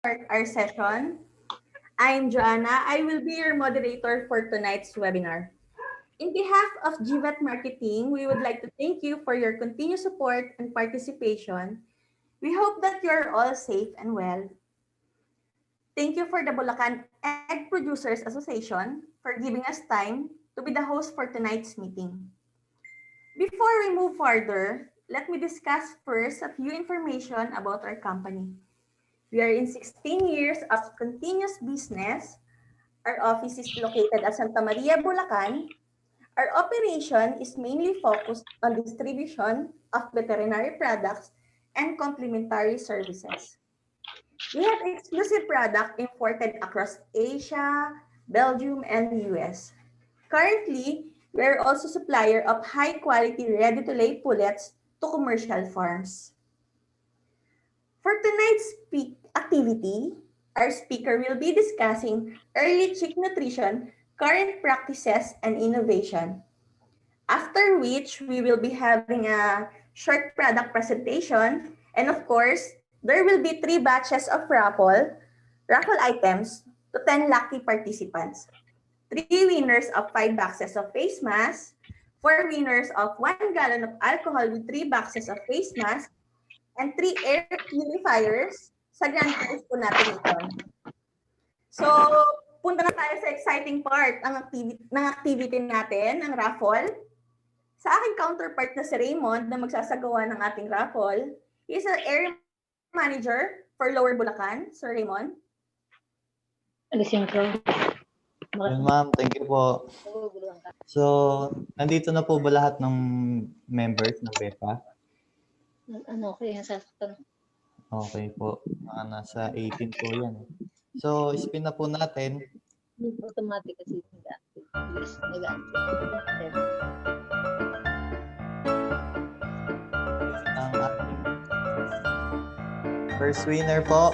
our session. I'm Joanna. I will be your moderator for tonight's webinar. In behalf of GVET Marketing, we would like to thank you for your continued support and participation. We hope that you're all safe and well. Thank you for the Bulacan Egg Producers Association for giving us time to be the host for tonight's meeting. Before we move further, let me discuss first a few information about our company. We are in 16 years of continuous business. Our office is located at Santa Maria, Bulacan. Our operation is mainly focused on distribution of veterinary products and complementary services. We have exclusive product imported across Asia, Belgium, and the US. Currently, we are also supplier of high-quality ready-to-lay pullets to commercial farms. For tonight's activity, our speaker will be discussing early chick nutrition, current practices, and innovation. After which, we will be having a short product presentation. And of course, there will be 3 batches of raffle items to 10 lucky participants. 3 winners of 5 boxes of face masks, 4 winners of 1 gallon of alcohol with 3 boxes of face masks, and 3 air purifiers sa grand prize po natin ito. So, punta na tayo sa exciting part ng activity natin, ng raffle. Sa aking counterpart na si Raymond na magsasagawa ng ating raffle, he is an area manager for Lower Bulacan. Sir Raymond. Alisin ko. Ma'am, thank you po. So, nandito na po ba lahat ng members ng BEPA? Ano ko yung sasaktan? Okay po. Mga nasa 18 po yan. So, spin na po natin. Automatic kasi nag-active. Ang ating first winner po.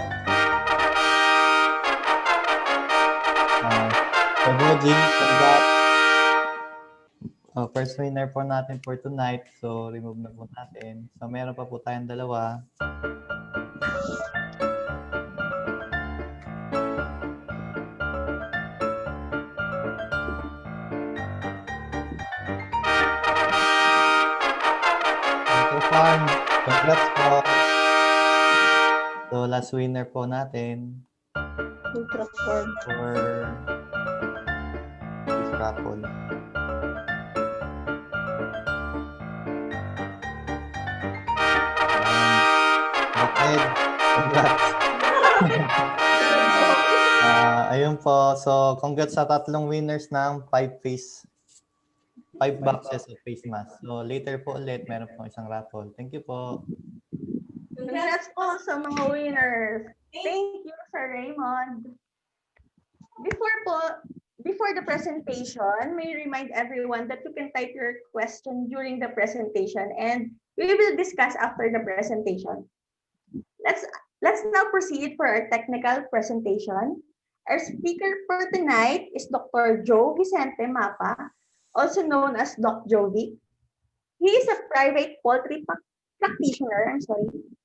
Kabojing, congrats. First winner po natin for tonight. So, remove na po natin. So, meron pa po tayong dalawa. Congrats po. So, last winner po natin. Ultra-form. For this raffle. Okay, congrats. Ayun po. So, congrats sa tatlong winners ng 5 boxes of face mask. So, later po ulit, meron po isang raffle. Thank you po. Congrats po sa mga winners. Thank you, Sir Raymond. Before the presentation, may remind everyone that you can type your question during the presentation and we will discuss after the presentation. Let's now proceed for our technical presentation. Our speaker for tonight is Dr. Joe Vicente Mapa, also known as Doc Jovic. He is a private poultry practitioner.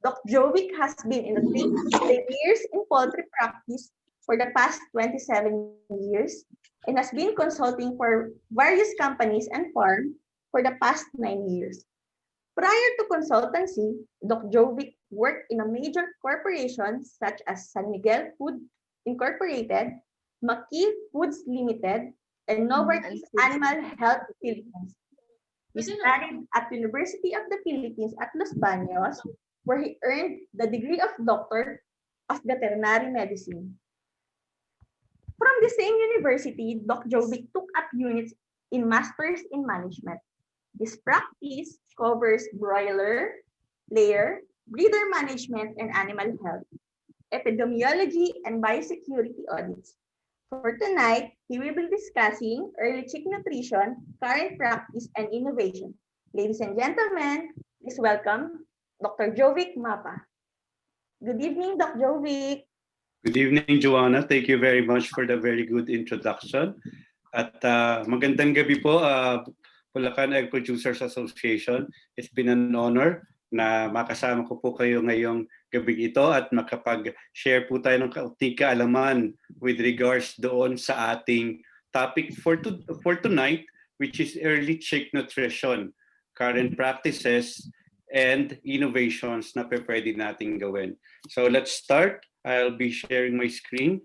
Doc Jovic has been in the field for years in poultry practice for the past 27 years and has been consulting for various companies and farms for the past 9 years. Prior to consultancy, Doc Jovic worked in a major corporations such as San Miguel Food Incorporated, Maki Foods Limited, and Novartis Animal Health Philippines. He studied at the University of the Philippines at Los Baños, where he earned the degree of Doctor of Veterinary Medicine. From the same university, Doc Jovic took up units in Masters in Management. His practice covers broiler, layer, breeder management, and animal health, epidemiology, and biosecurity audits. For tonight, he will be discussing early chick nutrition, current practice, and innovation. Ladies and gentlemen, please welcome Dr. Jovic Mapa. Good evening, Dr. Jovic. Good evening, Joanna. Thank you very much for the very good introduction. At magandang gabi po, Bulacan Egg Producers Association. It's been an honor na makasama ko po kayo ngayong gabing ito at makapag-share po tayo ng kaunting kaalaman with regards doon sa ating topic for tonight, which is early chick nutrition, current practices, and innovations na pwede nating gawin. So let's start. I'll be sharing my screen.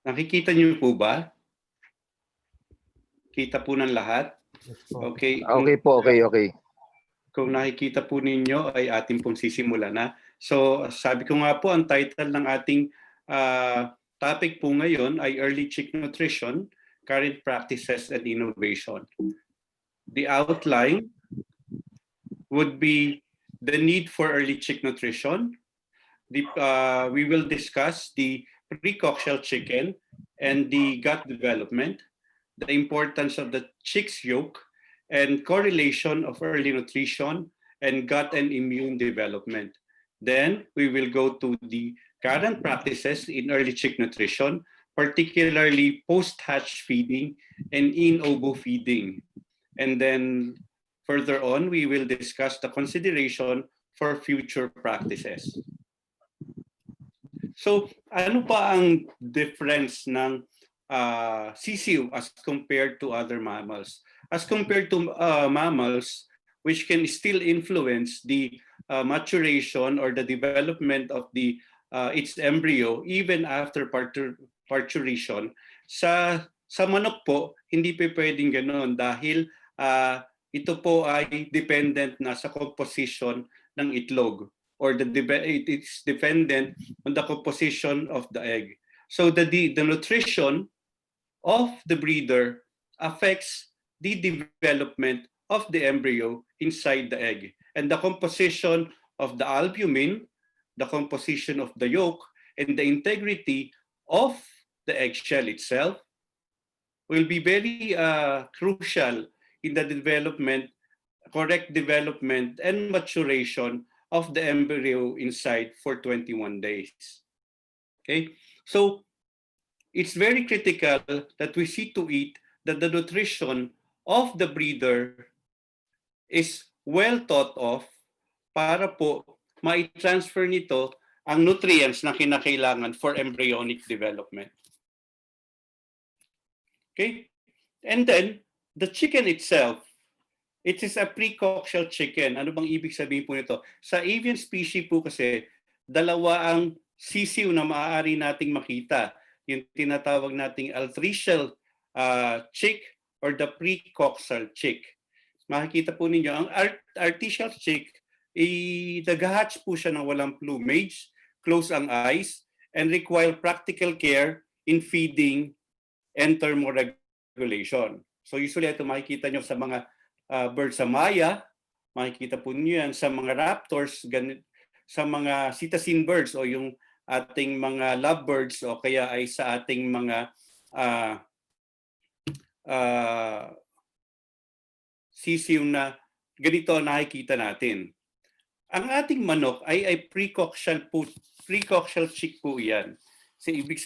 Nakikita niyo po ba? Kita po ng lahat? Okay. Okay po, okay. Kung nakikita po ninyo ay ating pong sisimula na. So sabi ko nga po, ang title ng ating topic po ngayon ay Early Chick Nutrition, Current Practices and Innovation. The outline would be the need for early chick nutrition. We will discuss the precoccial chicken and the gut development, the importance of the chick's yolk, and correlation of early nutrition and gut and immune development. Then we will go to the current practices in early chick nutrition, particularly post-hatch feeding and in-ovo feeding. And then further on, we will discuss the consideration for future practices. So, ano pa ang difference ng sisiw as compared to other mammals? As compared to mammals, which can still influence the maturation or the development of its embryo even after parturition, sa manok po, hindi pa pwedeng ganoon dahil ito po ay dependent na sa composition ng itlog, or it's dependent on the composition of the egg. So the nutrition of the breeder affects the development of the embryo inside the egg, and the composition of the albumin, the composition of the yolk, and the integrity of the eggshell itself will be very crucial in the correct development and maturation of the embryo inside for 21 days. Okay, so it's very critical that we see to it that the nutrition of the breeder is well thought of para po mai-transfer nito ang nutrients na kinakailangan for embryonic development. Okay? And then, the chicken itself, it is a precoccial chicken. Ano bang ibig sabihin po nito? Sa avian species po kasi, dalawa ang sisiw na maaari nating makita. Yung tinatawag nating altricial chick or the precoccial chick. Makikita po ninyo, ang artificial chick, nag-hatch po siya ng walang plumage, close ang eyes, and require practical care in feeding and thermoregulation. So usually ito makikita nyo sa mga birds sa Maya, makikita po niyo yan sa mga raptors, sa mga cetacean birds o yung ating mga lovebirds o kaya ay sa ating mga sisiw na ganito nakikita natin. Ang ating manok ay precoccial chick po yan. So ibig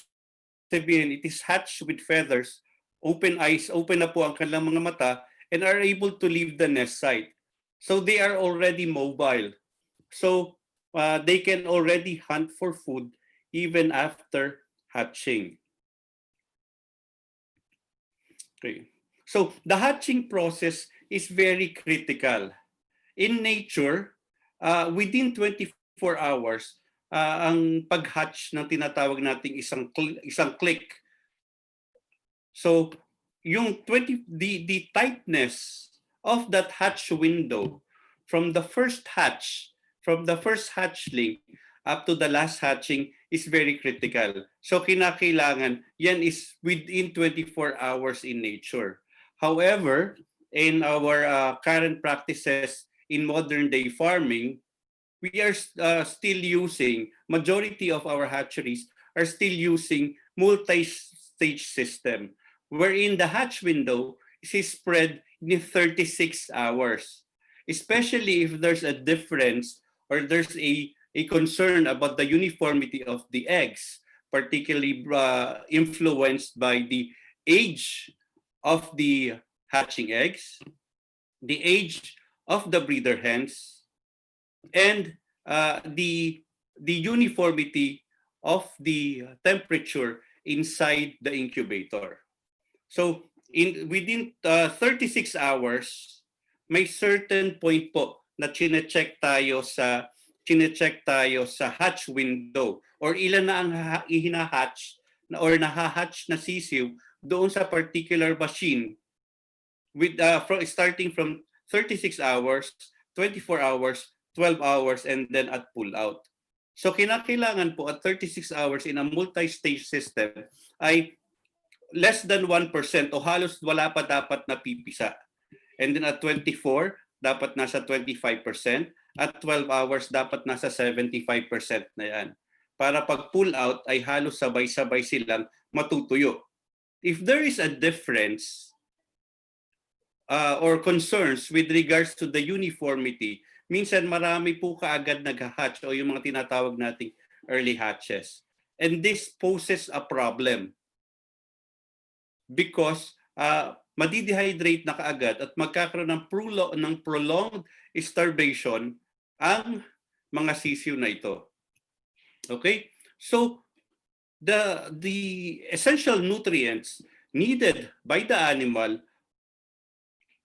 sabihin, it is hatched with feathers, open eyes, open na po ang kanilang mga mata, and are able to leave the nest site. So they are already mobile. So they can already hunt for food even after hatching. Okay. So the hatching process is very critical. In nature, within 24 hours, ang pag-hatch ng tinatawag nating isang click. So the tightness of that hatch window from the first hatchling up to the last hatching is very critical. So kinakailangan yan is within 24 hours in nature. However, in our current practices in modern day farming, we are still using, majority of our hatcheries are still using multi-stage system, wherein the hatch window is spread in 36 hours. Especially if there's a difference or there's a concern about the uniformity of the eggs, particularly influenced by the age of the hatching eggs, the age of the breeder hens, and the uniformity of the temperature inside the incubator. So within 36 hours, may certain point po na chinecheck tayo sa hatch window or ilan na ang hinahatch na or nahahatch na sisiw doon sa particular machine with starting from 36 hours, 24 hours, 12 hours, and then at pull out. So kinakailangan po at 36 hours in a multi-stage system ay less than 1% o halos wala pa dapat na pipisa. And then at 24, dapat nasa 25%. At 12 hours, dapat nasa 75% na yan. Para pag pull out ay halos sabay-sabay silang matutuyo. If there is a difference or concerns with regards to the uniformity, minsan marami po kaagad nag-hatch o yung mga tinatawag nating early hatches. And this poses a problem because madidehydrate na kaagad at magkakaroon ng prolonged starvation ang mga sisiw na ito. Okay? So the essential nutrients needed by the animal,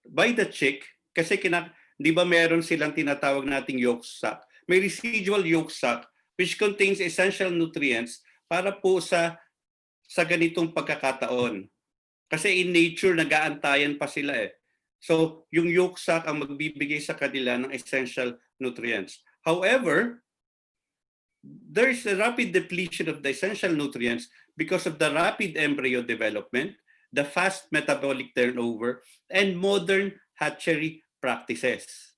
by the chick, kasi di ba meron silang tinatawag nating yolk sac. May residual yolk sac which contains essential nutrients para po sa ganitong pagkakataon. Kasi in nature, nag-aantayan pa sila eh. So, yung yolk sac ang magbibigay sa kanila ng essential nutrients. However, there is a rapid depletion of the essential nutrients because of the rapid embryo development, the fast metabolic turnover, and modern hatchery practices.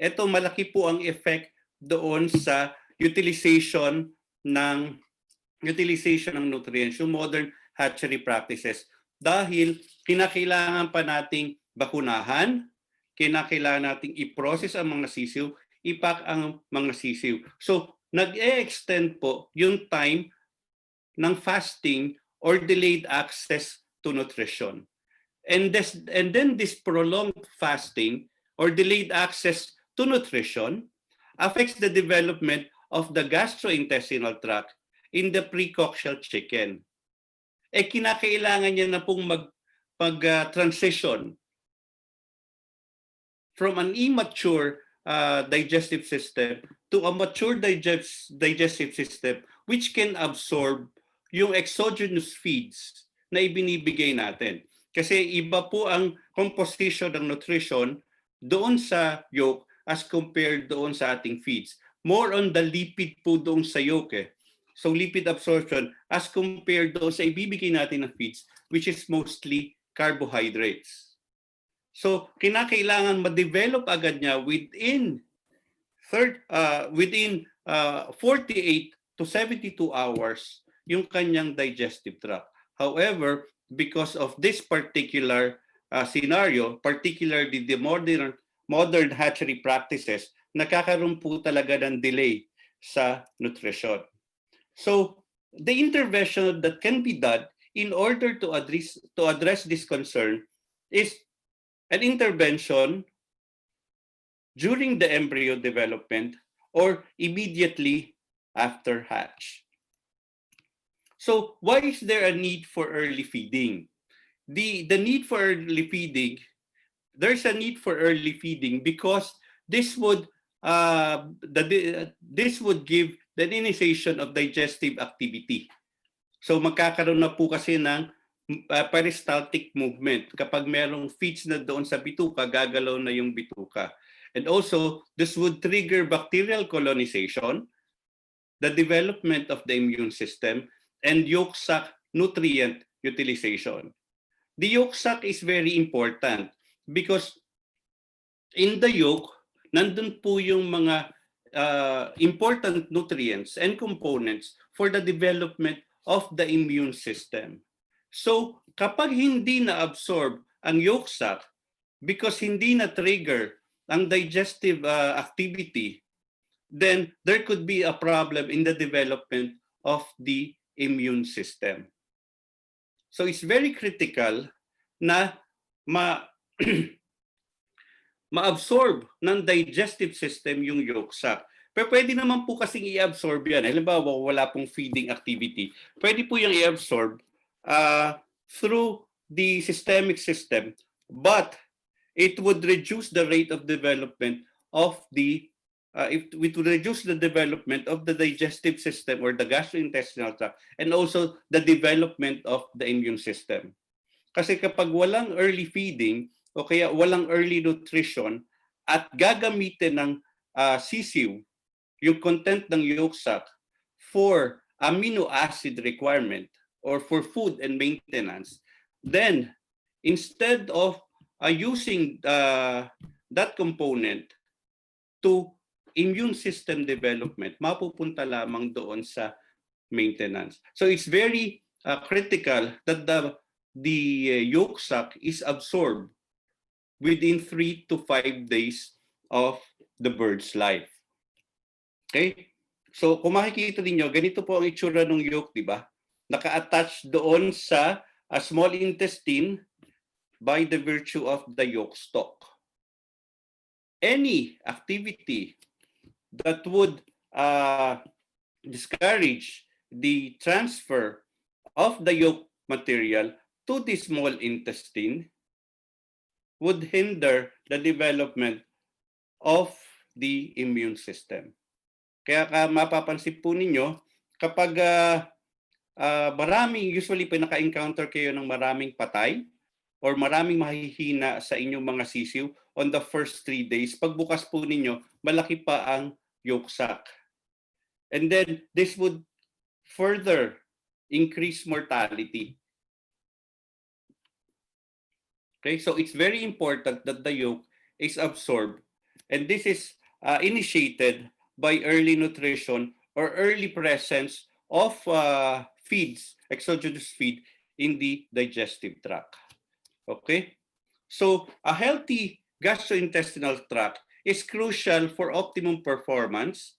Ito, malaki po ang effect doon sa utilization ng nutrients, yung modern hatchery practices. Dahil kinakailangan pa nating bakunahan, kinakailangan nating i-process ang mga sisiw, ipack ang mga sisiw. So, nag-e-extend po yung time ng fasting or delayed access to nutrition. And then this prolonged fasting or delayed access to nutrition affects the development of the gastrointestinal tract in the precocial chicken. Kinakailangan niya na pong mag-transition from an immature digestive system to a mature digestive system which can absorb yung exogenous feeds na ibinibigay natin. Kasi iba po ang composition ng nutrition doon sa yolk as compared doon sa ating feeds. More on the lipid po doon sa yolk eh. So lipid absorption as compared doon sa ibibigay natin ng feeds, which is mostly carbohydrates. So kinakailangan ma-develop agad niya within 48 to 72 hours yung kanyang digestive tract. However, because of this particular scenario, particularly the modern hatchery practices, nakakaroon po talaga ng delay sa nutrition. So the intervention that can be done in order to address this concern is an intervention during the embryo development or immediately after hatch. So why is there a need for early feeding? The need for early feeding, there's a need for early feeding because this would give the initiation of digestive activity. So magkakaroon na po kasi ng peristaltic movement. Kapag merong feeds na doon sa bituka, gagalaw na yung bituka. And also, this would trigger bacterial colonization, the development of the immune system, and yolk sac nutrient utilization. The yolk sac is very important because in the yolk, nandun po yung mga important nutrients and components for the development of the immune system. So kapag hindi na-absorb ang yolk sac because hindi na-trigger ang digestive activity, then there could be a problem in the development of the immune system. So it's very critical na ma-absorb ng digestive system yung yolk sac. Pero pwede naman po kasing i-absorb yan. Halimbawa, wala pong feeding activity. Pwede po yung i-absorb through the systemic system, but it would reduce the rate of development of it would reduce the development of the digestive system or the gastrointestinal tract, and also the development of the immune system. Kasi kapag walang early feeding o kaya walang early nutrition at gagamitin ng sisiw yung content ng yolk sac for amino acid requirement or for food and maintenance, then instead of using that component to immune system development, mapupunta lamang doon sa maintenance. So it's very critical that the yolk sac is absorbed within 3 to 5 days of the bird's life. Okay? So kung makikita niyo, ganito po ang itsura ng yolk, di ba? Naka-attach doon sa small intestine by the virtue of the yolk stalk. Any activity that would discourage the transfer of the yolk material to the small intestine would hinder the development of the immune system. Kaya mapapansin po ninyo, kapag usually pinaka-encounter kayo ng maraming patay or maraming mahihina sa inyong mga sisiw on the first 3 days, pagbukas po ninyo, malaki pa ang yolk sac. And then this would further increase mortality. Okay, so it's very important that the yolk is absorbed, and this is initiated by early nutrition or early presence of feeds, exogenous feed in the digestive tract. Okay, so a healthy gastrointestinal tract is crucial for optimum performance,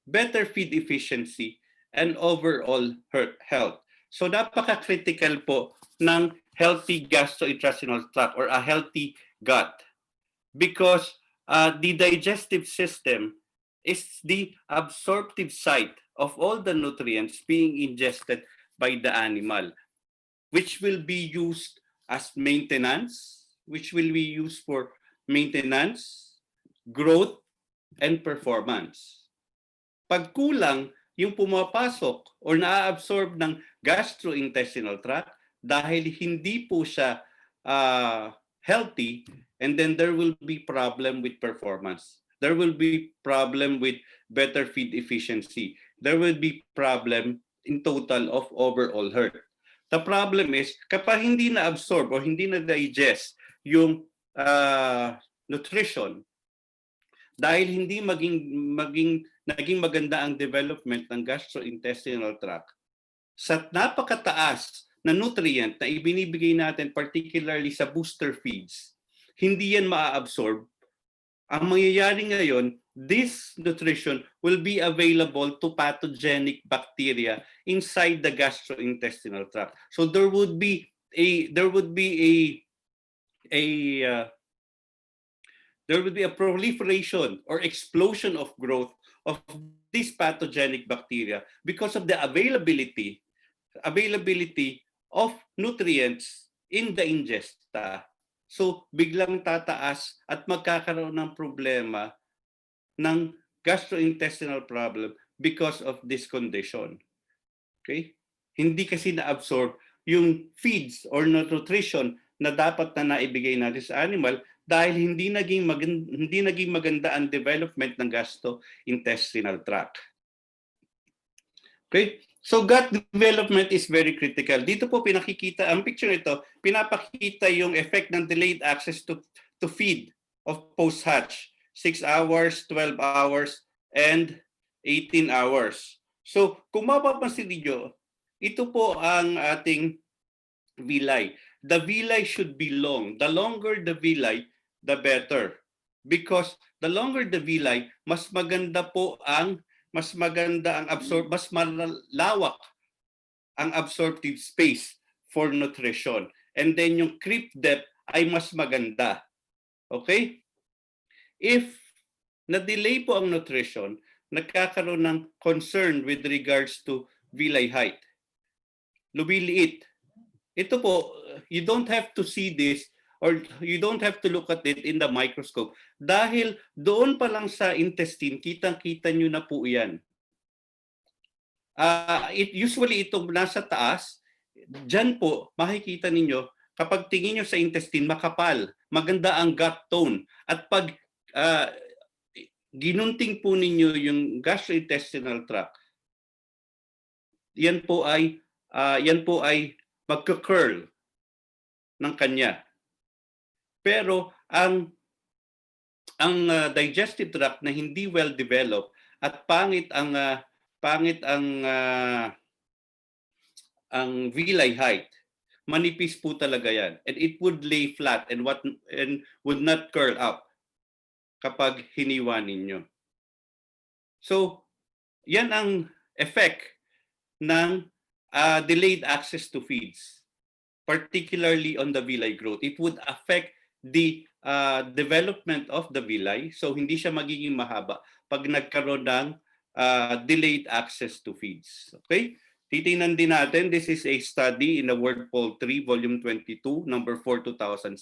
better feed efficiency, and overall health. So napaka-critical po ng healthy gastrointestinal tract or a healthy gut, because the digestive system is the absorptive site of all the nutrients being ingested by the animal, which will be used as maintenance, which will be used for maintenance, growth, and performance. Pag kulang yung pumapasok or na-absorb ng gastrointestinal tract dahil hindi po siya healthy, and then there will be problem with performance. There will be problem with better feed efficiency. There will be problem in total of overall health. The problem is, kapag hindi na-absorb o hindi na-digest yung nutrition, dahil hindi naging maganda ang development ng gastrointestinal tract, sa napakataas na nutrient na ibinibigay natin particularly sa booster feeds, hindi yan maa-absorb. Ang mangyayari ngayon, this nutrition will be available to pathogenic bacteria inside the gastrointestinal tract. So there would be a proliferation or explosion of growth of these pathogenic bacteria because of the availability of nutrients in the ingesta. So biglang tataas at magkakaroon ng problema ng gastrointestinal problem because of this condition. Okay? Hindi kasi na-absorb yung feeds or nutrition na dapat na naibigay natin sa animal dahil hindi naging maganda ang development ng gastrointestinal tract. Okay? So gut development is very critical. Dito po pinakikita, ang picture nito, pinapakita yung effect ng delayed access to feed of post-hatch. 6 hours, 12 hours, and 18 hours. So kung mapapansin niyo, ito po ang ating villi. The villi should be long. The longer the villi, the better. Because the longer the villi, mas maganda mas malawak ang absorptive space for nutrition. And then yung creep depth ay mas maganda. Okay? If na-delay po ang nutrition, nagkakaroon ng concern with regards to villi height. Lumiliit. Ito po, you don't have to see this or you don't have to look at it in the microscope. Dahil doon pa lang sa intestine, kitang-kita nyo na po yan. Usually itong nasa taas, dyan po makikita ninyo, kapag tingin nyo sa intestine, makapal, maganda ang gut tone. At pag ginunting po ninyo yung gastrointestinal tract, yan po ay magka-curl ng kanya. Pero ang digestive tract na hindi well developed at pangit ang villi height, manipis po talaga yan, and it would lay flat and would not curl up kapag hiniwa ninyo. So yan ang effect ng delayed access to feeds, particularly on the villi growth. It would affect the development of the villi, so hindi siya magiging mahaba pag nagkaroon ng delayed access to feeds. Okay? Titingnan din natin, this is a study in the World Poultry, Volume 22, number 4, 2006.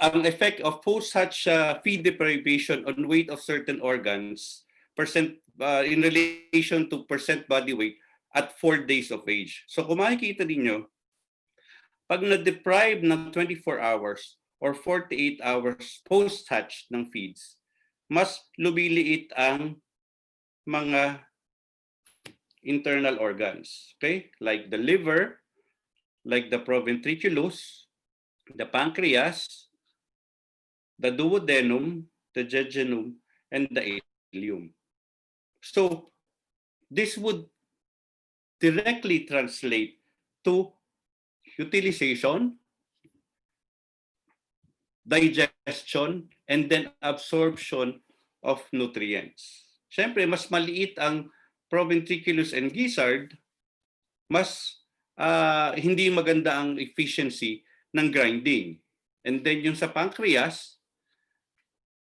Ang effect of post-hatch feed deprivation on weight of certain organs in relation to percent body weight at 4 days of age. So kung makikita ninyo, pag na-deprive ng 24 hours or 48 hours post-hatch ng feeds, mas lumiliit ang mga internal organs, okay? Like the liver, like the proventriculus, the pancreas, the duodenum, the jejunum, and the ileum. So this would directly translate to utilization, digestion, and then absorption of nutrients. Siyempre, mas maliit ang proventriculus and gizzard, mas hindi maganda ang efficiency ng grinding. And then yung sa pancreas,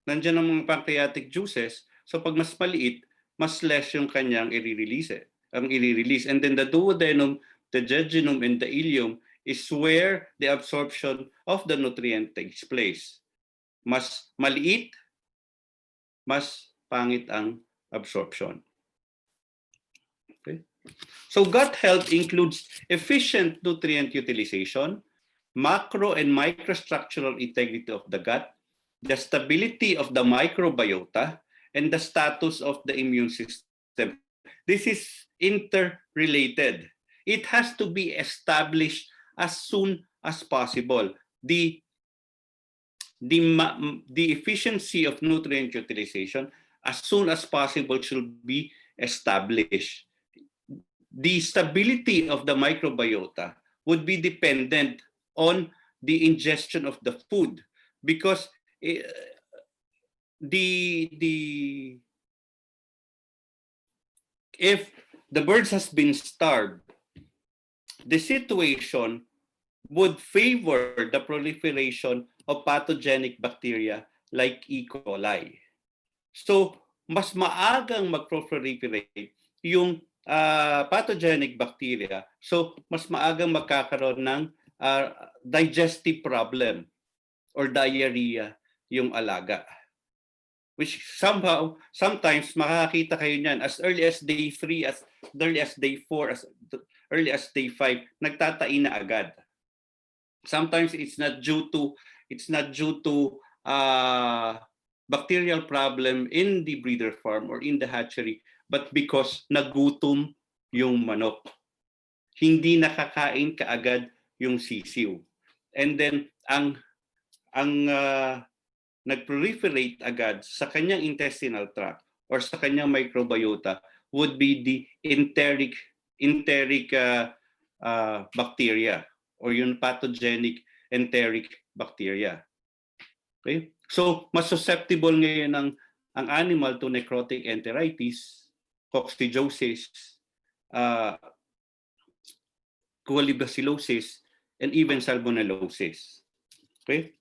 nandiyan ang mga pancreatic juices. So pag mas maliit, mas less yung kanyang i-release. And then the duodenum, the jejunum, and the ileum is where the absorption of the nutrient takes place. Mas maliit, mas pangit ang absorption. Okay? So gut health includes efficient nutrient utilization, macro and microstructural integrity of the gut, the stability of the microbiota, and the status of the immune system. This is interrelated. It has to be established as soon as possible. The efficiency of nutrient utilization as soon as possible should be established. The stability of the microbiota would be dependent on the ingestion of the food, because if the birds has been starved, the situation would favor the proliferation of pathogenic bacteria like E. coli. So, mas maagang mag-proliferate yung pathogenic bacteria. So, mas maagang magkakaroon ng digestive problem or diarrhea yung alaga. Which sometimes makakakita kayo niyan as early as day 3, as early as day 4, as early as day 5, nagtatai na agad. Sometimes it's not due to bacterial problem in the breeder farm or in the hatchery, but because nagutom yung manok. Hindi nakakain kaagad yung sisiw. And then ang nag-proliferate agad sa kanyang intestinal tract or sa kanyang microbiota would be the enteric bacteria or yung pathogenic enteric bacteria. Okay? So, mas susceptible ngayon ang animal to necrotic enteritis, coccidiosis, colibacillosis, and even salmonellosis. Okay?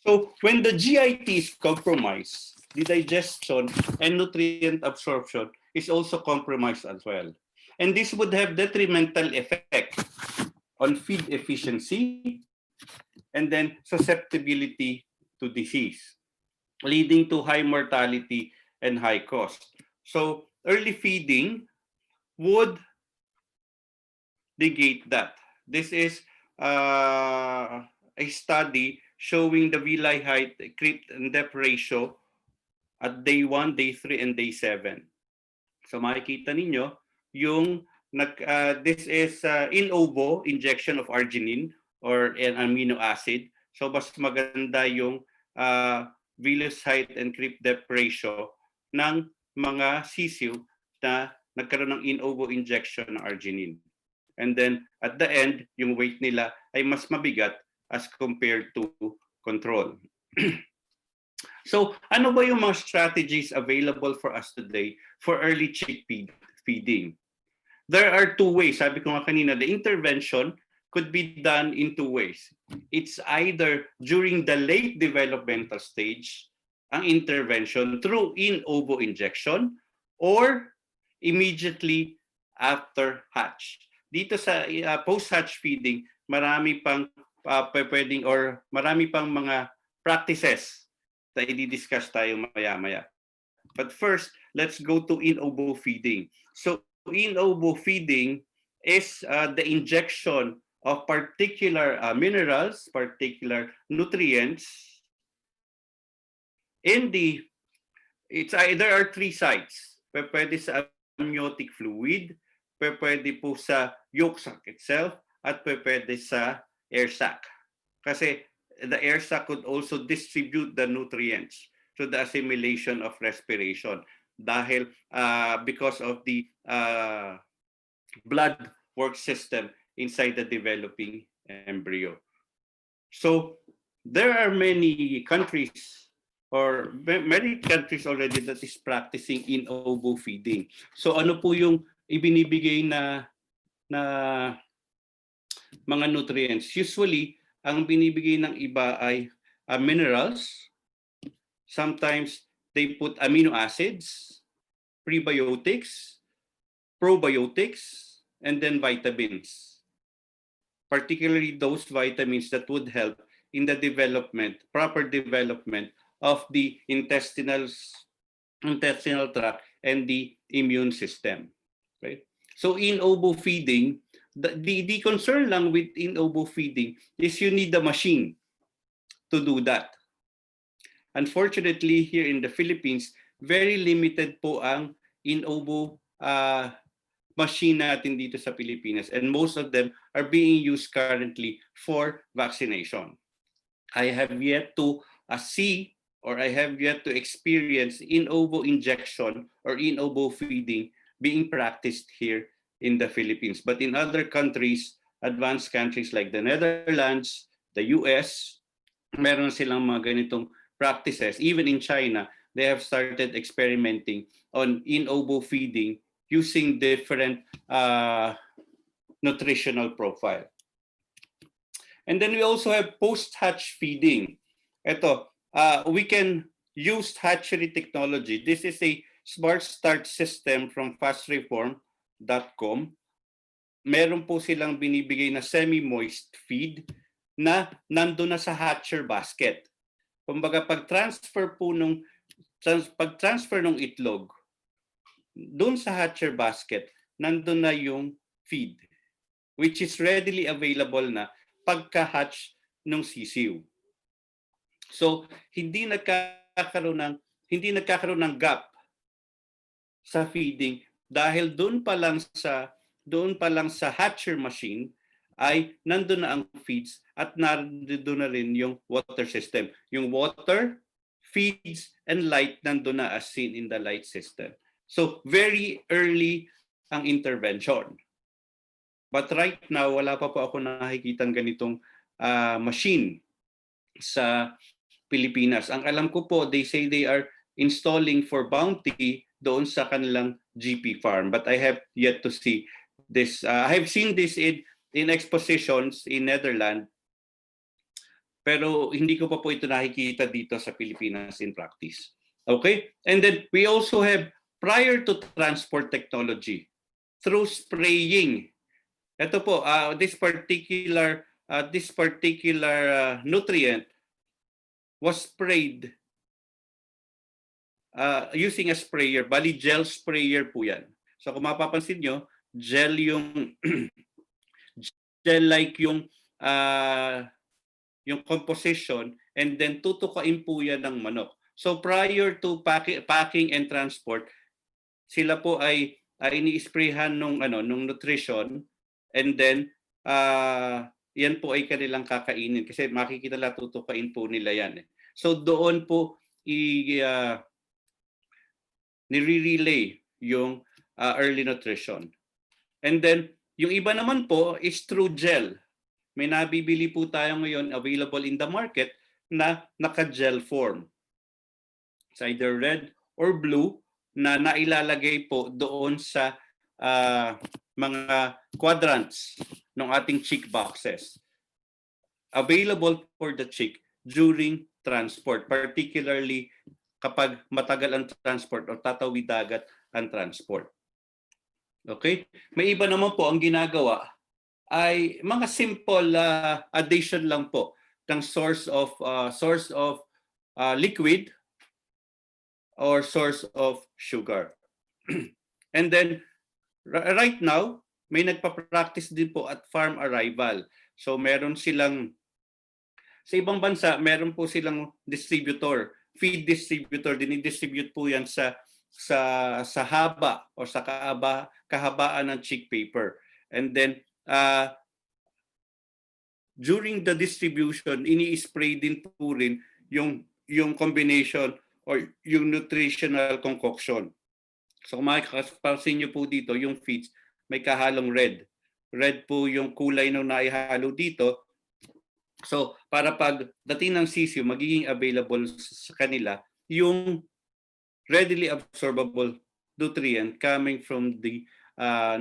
So when the GIT is compromised, the digestion and nutrient absorption is also compromised as well. And this would have detrimental effect on feed efficiency and then susceptibility to disease, leading to high mortality and high cost. So early feeding would negate that. This is a study showing the villi height, creep, and depth ratio at day 1, day 3, and day 7. So makikita ninyo, yung this is in ovo injection of arginine or an amino acid. So mas maganda yung villus height and creep depth ratio ng mga sisiw na nagkaroon ng in ovo injection ng arginine. And then at the end, yung weight nila ay mas mabigat as compared to control. So ano ba yung mga strategies available for us today for early chick feeding? There are two ways. Sabi ko nga kanina, the intervention could be done in two ways. It's either during the late developmental stage, ang intervention through in ovo injection, or immediately after hatch. Dito sa post-hatch feeding, marami pang pwedeng or marami pang mga practices na i-discuss tayo maya-maya. But first, let's go to in ovo feeding. So in ovo feeding is the injection of particular minerals, particular nutrients in there are three sites. Pwede sa amniotic fluid, pwede po sa yolk sac itself, at pwede sa air sac. Kasi the air sac could also distribute the nutrients to the assimilation of respiration dahil because of the blood work system inside the developing embryo. So there are many countries already that is practicing in ovo feeding. So ano po yung ibinibigay na mga nutrients? Usually, ang binibigay ng iba ay minerals. Sometimes they put amino acids, prebiotics, probiotics, and then vitamins. Particularly those vitamins that would help in the proper development of the intestinal tract and the immune system. Right? So in ovo feeding, the concern lang with in ovo feeding is you need a machine to do that. Unfortunately, here in the Philippines, very limited po ang in ovo machine natin dito sa Pilipinas, and most of them are being used currently for vaccination. I have yet to see or I have yet to experience in ovo injection or in ovo feeding being practiced here in the Philippines. But in other countries, advanced countries like the Netherlands, the US, meron silang mga ganitong practices. Even in China, they have started experimenting on in ovo feeding using different nutritional profile. And then we also have post-hatch feeding. Ito, we can use hatchery technology. This is a smart start system from fastreform.com. Meron po silang binibigay na semi-moist feed na nandun na sa hatcher basket. Kumbaga pag-transfer ng itlog doon sa hatcher basket, nandun na yung feed, which is readily available na pagka-hatch ng sisiw. So hindi nagkakaroon ng gap sa feeding dahil doon pa lang sa hatcher machine ay nandun na ang feeds at nandun na rin yung water system. Yung water, feeds, and light nandun na as seen in the light system. So very early ang intervention. But right now, wala pa po ako nakikitang ganitong machine sa Pilipinas. Ang alam ko po, they say they are installing for bounty doon sa kanilang GP farm. But I have yet to see this. I have seen this in expositions in Netherlands. Pero hindi ko pa po ito nakikita dito sa Pilipinas in practice. Okay? And then we also have prior to transport technology through spraying. Ito po, this particular nutrient was sprayed using a sprayer, bali gel sprayer po yan. So kung mapapansin nyo, gel yung gel like yung composition, and then tutukain po yan ng manok. So prior to packing and transport, sila po ay ini-sprayhan nung nutrition, and then yan po ay kanilang kakainin kasi makikita la tutukain po nila yan. So doon po nire-relay yung early nutrition. And then yung iba naman po is through gel. May nabibili po tayo ngayon available in the market na naka-gel form. It's either red or blue na nailalagay po doon sa mga quadrants ng ating chick boxes. Available for the chick during transport, particularly kapag matagal ang transport o tatawid dagat ang transport. Okay? May iba naman po ang ginagawa ay mga simple addition lang po ng source of liquid or source of sugar. And then right now may nagpa-practice din po at farm arrival. So meron silang sa ibang bansa, meron po silang distributor, feed distributor, dinidistribute po yan sa haba o sa kahabaan ng chick paper. And then during the distribution, ini-spray din po rin yung combination or yung nutritional concoction. So kung makikapansin nyo po dito, yung feeds may kahalong red. Red po yung kulay nung naihalo dito. So para pag dating ng sisiu, magiging available sa kanila yung readily absorbable nutrient coming from the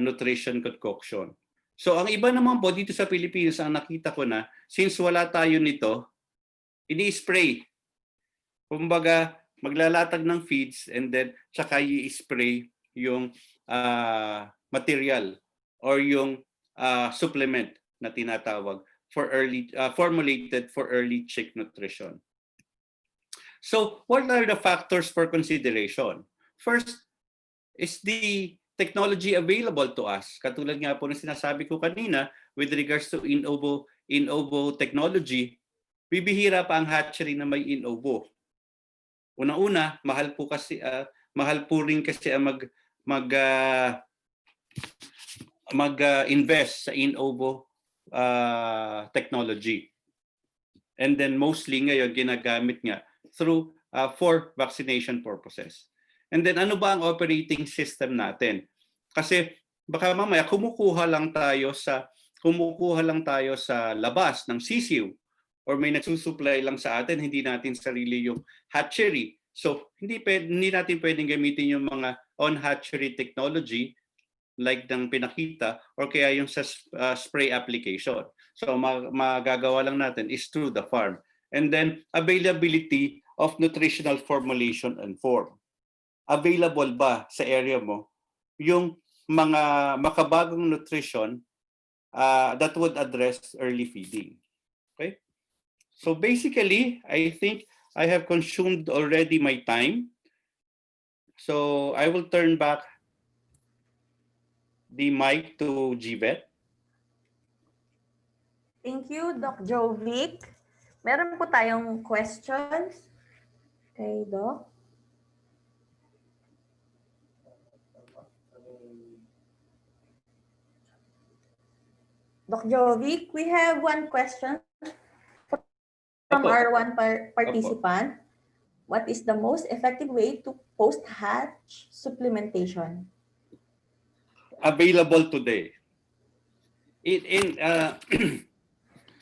nutrition concoction. So ang iba naman po dito sa Pilipinas, ang nakita ko na, since wala tayo nito, ini-spray. Kumbaga, maglalatag ng feeds and then tsaka i-spray yung material or yung supplement na tinatawag for formulated for early chick nutrition. So what are the factors for consideration? First is the technology available to us. Katulad nga po ng sinasabi ko kanina with regards to in ovo technology, bibihira pa ang hatchery na may in ovo. Una-una, mahal po rin kasi ang mag-invest sa in ovo technology. And then mostly ngayon ginagamit nga through for vaccination purposes. And then ano ba ang operating system natin? Kasi baka mamaya kumukuha lang tayo sa labas ng sisiu or may nagsusupply lang sa atin, hindi natin sarili yung hatchery. So hindi natin pwedeng gamitin yung mga on-hatchery technology like ng pinakita or kaya yung sa spray application. So magagawa lang natin is through the farm. And then availability of nutritional formulation and form. Available ba sa area mo yung mga makabagong nutrition that would address early feeding? Okay? So basically, I think I have consumed already my time. So I will turn back the mic to Jivet. Thank you, Doc Jovic. Meron po tayong questions kay Doc. Doc Jovic, we have one question from our one participant. What is the most effective way to post-hatch supplementation? Available today.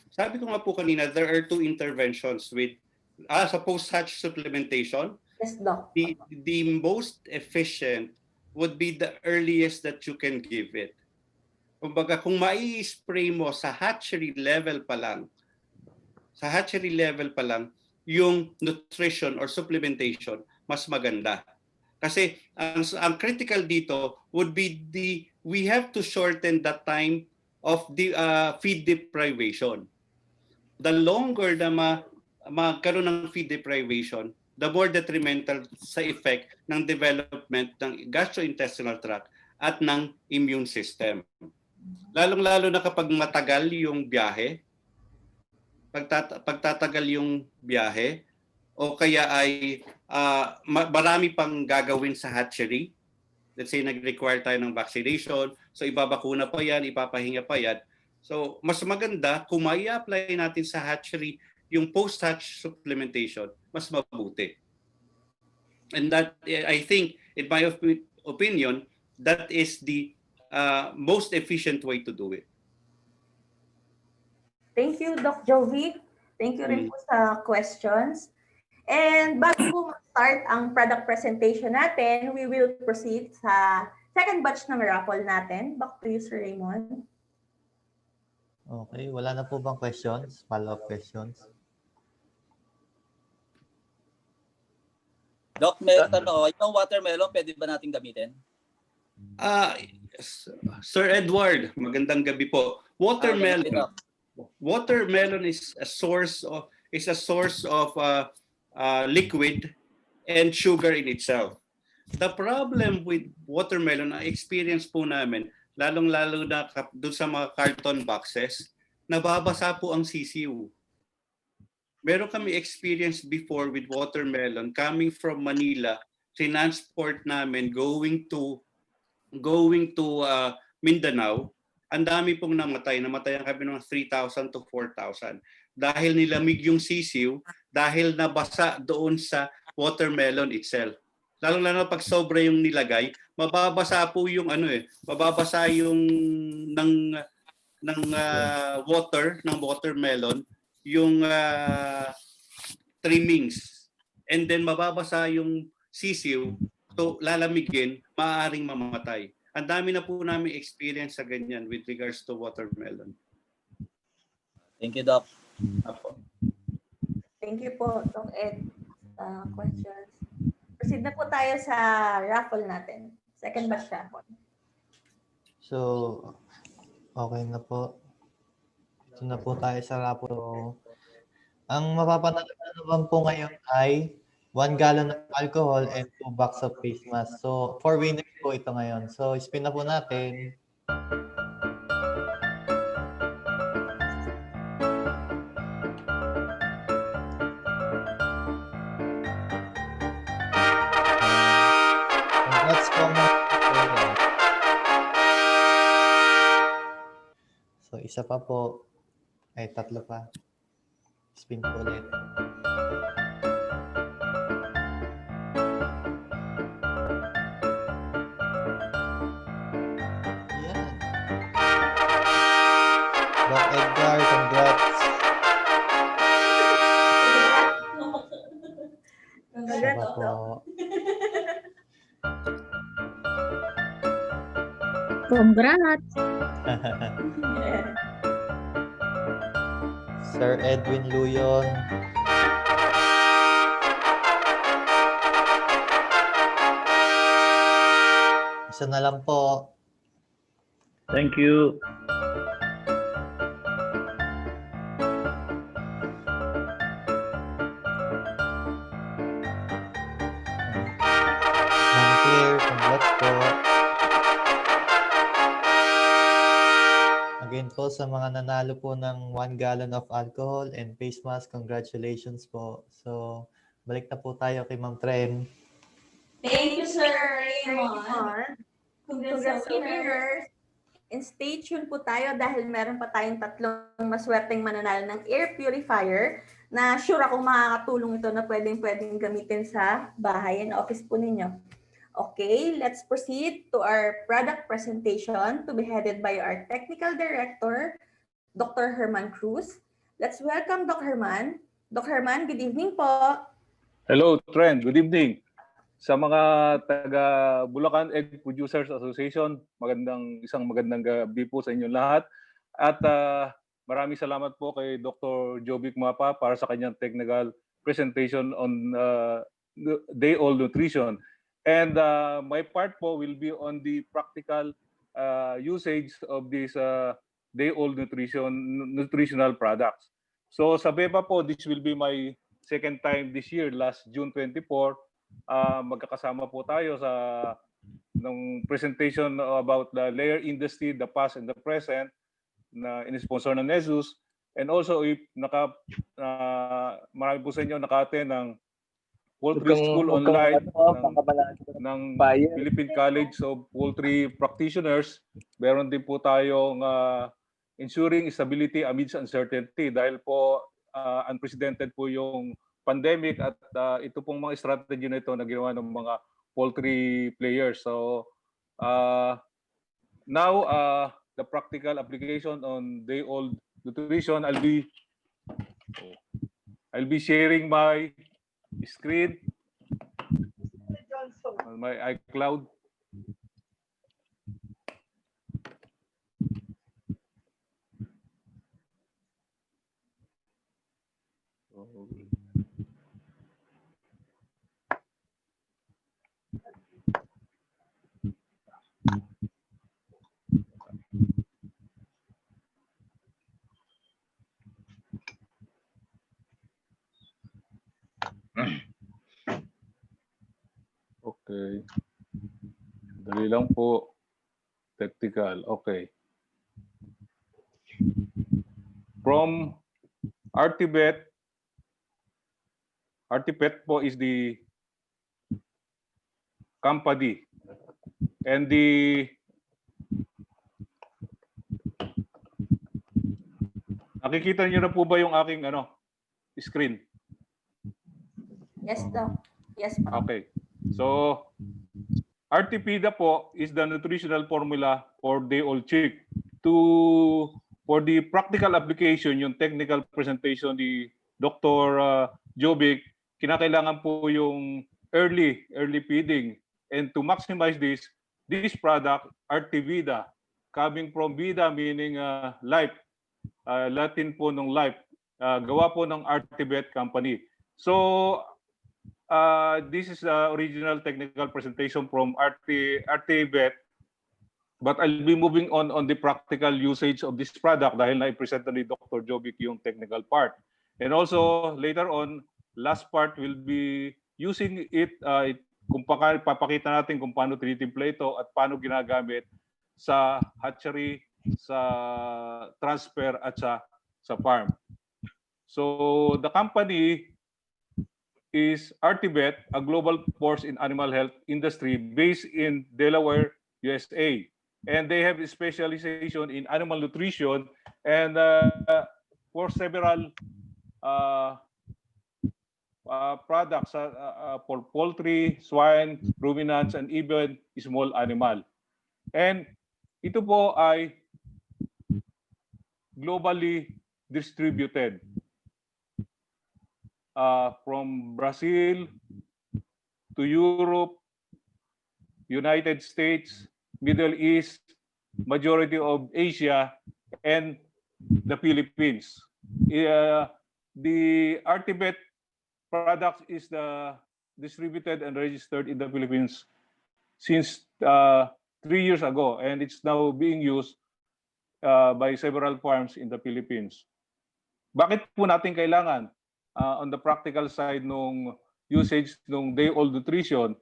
Sabi ko nga po kanina, there are two interventions with sa post-hatch supplementation. Yes, Doc. The most efficient would be the earliest that you can give it. Kumbaga, kung mai-spray mo sa hatchery level pa lang, sa hatchery level pa lang, yung nutrition or supplementation mas maganda. Kasi ang critical dito would be we have to shorten the time of the feed deprivation. The longer na magkaroon ng feed deprivation, the more detrimental sa effect ng development ng gastrointestinal tract at ng immune system. Lalong-lalo na kapag matagal yung biyahe, pagtatagal yung biyahe, o kaya ay marami pang gagawin sa hatchery. Let's say nag-require tayo ng vaccination, so ibabakuna pa yan, ipapahinga pa yan. So mas maganda kung mai-apply natin sa hatchery yung post-hatch supplementation, mas mabuti. And that, I think, in my opinion, that is the most efficient way to do it. Thank you, Doc Jovi. Thank you rin po sa questions. And bago po mag-start ang product presentation natin, we will proceed sa second batch ng raffle natin. Back to you, Sir Raymond. Okay, wala na po bang questions? Follow-up questions? Doc, may tanong ako. Yung watermelon, pwede ba natin gamitin? Sir Edward, magandang gabi po. Watermelon is a source of liquid and sugar in itself. The problem with watermelon, na experience po namin, lalong-lalo na doon sa mga carton boxes, nababasa po ang sisiw. Meron kami experience before with watermelon coming from Manila, transport namin going to Mindanao. Ang dami pong namatay. Namatayan kami ng 3,000 to 4,000 dahil nilamig yung sisiw, dahil nabasa doon sa watermelon itself. Lalo-lalo pag sobra yung nilagay, mababasa po yung mababasa yung water ng watermelon, yung trimmings, and then mababasa yung sisiw, so lalamigin, maaaring mamatay. Ang dami na po namin experience sa ganyan with regards to watermelon. Thank you, Doc. Thank you po, Doc Ed, sa questions. Proceed na po tayo sa raffle natin. Second batch raffle. So, okay na po. Ito na po tayo sa raffle. Ang mapapanalo naman po ngayon ay 1 gallon of alcohol and 2 box of face mask. So, 4 winners po ito ngayon. So, spin na po natin. Congrats po mga. So, isa pa po. Ay, 3 pa. Spin po ulit. Yan. Doc Edgar, congrats. Isa pa po. Congrats! Sir Edwin Luyon. Isa na lang po. Thank you. Ma'am Claire, congrats po. Again po sa mga nanalo po ng 1 gallon of alcohol and face mask, congratulations po. So, balik na po tayo kay Ma'am Tren. Thank you, Sir Raymond. Congrats sa winners. And stay tuned po tayo dahil meron pa tayong 3 maswerteng mananalo ng air purifier na sure akong makakatulong ito na pwedeng gamitin sa bahay and office po ninyo. Okay, let's proceed to our product presentation to be headed by our Technical Director, Dr. Herman Cruz. Let's welcome Dr. Herman. Dr. Herman, good evening po. Hello, Trent. Good evening. Sa mga taga Bulacan Egg Producers Association, isang magandang gabi po sa inyong lahat. At maraming salamat po kay Dr. Jovic Mapa para sa kanyang technical presentation on day-old nutrition. And my part po will be on the practical usage of these day-old nutritional products. So sa BEPA po, this will be my second time this year, last June 24. Magkakasama po tayo sa ng presentation about the layer industry, the past and the present, na in-sponsor ng Jesus. And also, if marami po sa inyo naka-attend ng Poultry School Online ng Philippine College of Poultry Practitioners, meron din po tayong ensuring stability amidst uncertainty dahil po unprecedented po yung pandemic at ito pong mga strategy na ito na ginawa ng mga poultry players. So now the practical application on day-old nutrition, I'll be sharing my screen on my iCloud. Okay. Dali lang po. Technical. Okay. From RTBet. RTBet po is the company. And nakikita niyo na po ba yung aking screen? Yes, Doc. Yes, po. Okay. So, RTPDA po is the nutritional formula for day-old chick. For the practical application, yung technical presentation ni Dr. Jovic, kinakailangan po yung early feeding. And to maximize this product, RTVIDA, coming from vida meaning life, Latin po ng life, gawa po ng RTBet company. So, this is the original technical presentation from RTBet, but I'll be moving on the practical usage of this product dahil na-present na ni Dr. Jovic yung technical part. And also, later on, last part will be using it, kung papakita natin kung paano tinitimpla ito at paano ginagamit sa hatchery, sa transfer at sa farm. So, the company is RTBet, a global force in animal health industry based in Delaware, USA. And they have a specialization in animal nutrition and for several products for poultry, swine, ruminants, and even small animal. And ito po ay globally distributed. From Brazil to Europe, United States, Middle East, majority of Asia, and the Philippines. The RTBet product is distributed and registered in the Philippines since 3 years ago, and it's now being used by several farms in the Philippines. Bakit po natin kailangan? On the practical side nung usage ng day-old nutrition,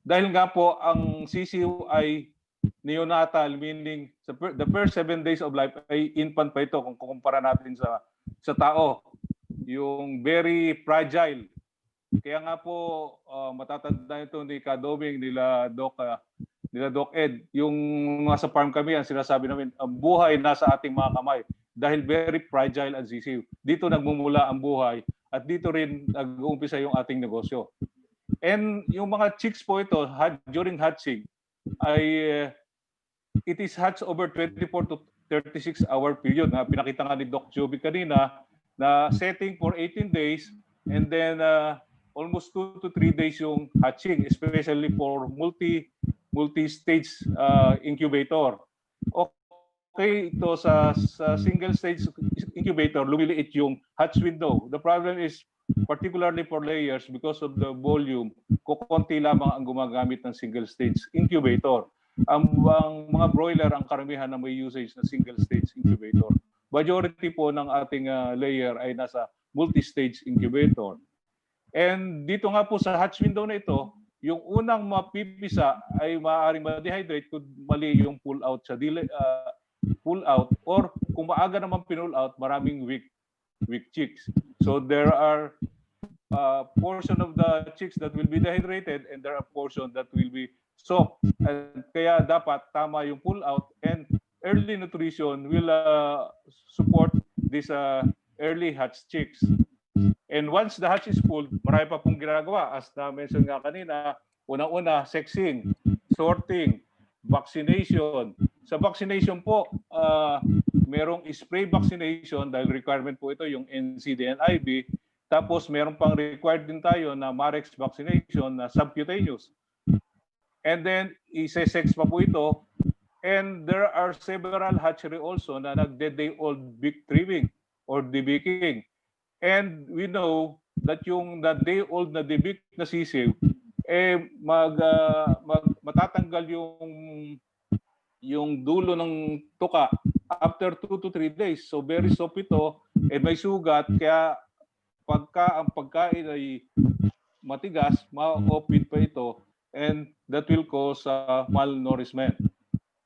dahil nga po ang sisiw ay neonatal, meaning the first 7 days of life ay infant pa ito kung kukumpara natin sa tao. Yung very fragile. Kaya nga po matatanda ito ni Kadobing, nila Doc Ed. Yung nasa farm kami, ang sinasabi namin, ang buhay nasa ating mga kamay. Dahil very fragile ang sisiw. Dito nagmumula ang buhay at dito rin nag-uumpisa yung ating negosyo. And yung mga chicks po ito, during hatching, it is hatched over 24 to 36 hour period. Pinakita nga ni Doc Jovic kanina na setting for 18 days and then almost 2 to 3 days yung hatching, especially for multi-stage incubator. okay ito sa single stage incubator, lumiliit yung hatch window. The problem is particularly for layers because of the volume, kukonti lamang ang gumagamit ng single stage incubator. Ang mga broiler ang karamihan na may usage na single stage incubator. Majority po ng ating layer ay nasa multi-stage incubator. And dito nga po sa hatch window na ito, yung unang mapipisa ay maaaring ma-dehydrate kung mali yung pull out sa pull out, or kung maaga naman pinull out, maraming weak chicks. So there are portion of the chicks that will be dehydrated and there are portion that will be soft. And kaya dapat tama yung pull out, and early nutrition will support this early hatch chicks. And once the hatch is pulled, marami pa pong ginagawa. As na-mention nga kanina, unang-una, sexing, sorting, vaccination. Sa vaccination po, merong spray vaccination dahil requirement po ito yung NCD and IB. Tapos meron pang required din tayo na Marex vaccination na subcutaneous. And then, isa-sex pa po ito. And there are several hatchery also na nagde-day-old beak trimming or debeaking. And we know that yung day-old na debik na sisiw, matatanggal yung dulo ng tuka after 2 to 3 days. So very soft ito, and may sugat, kaya pagka ang pagkain ay matigas, ma-open pa ito, and that will cause malnourishment.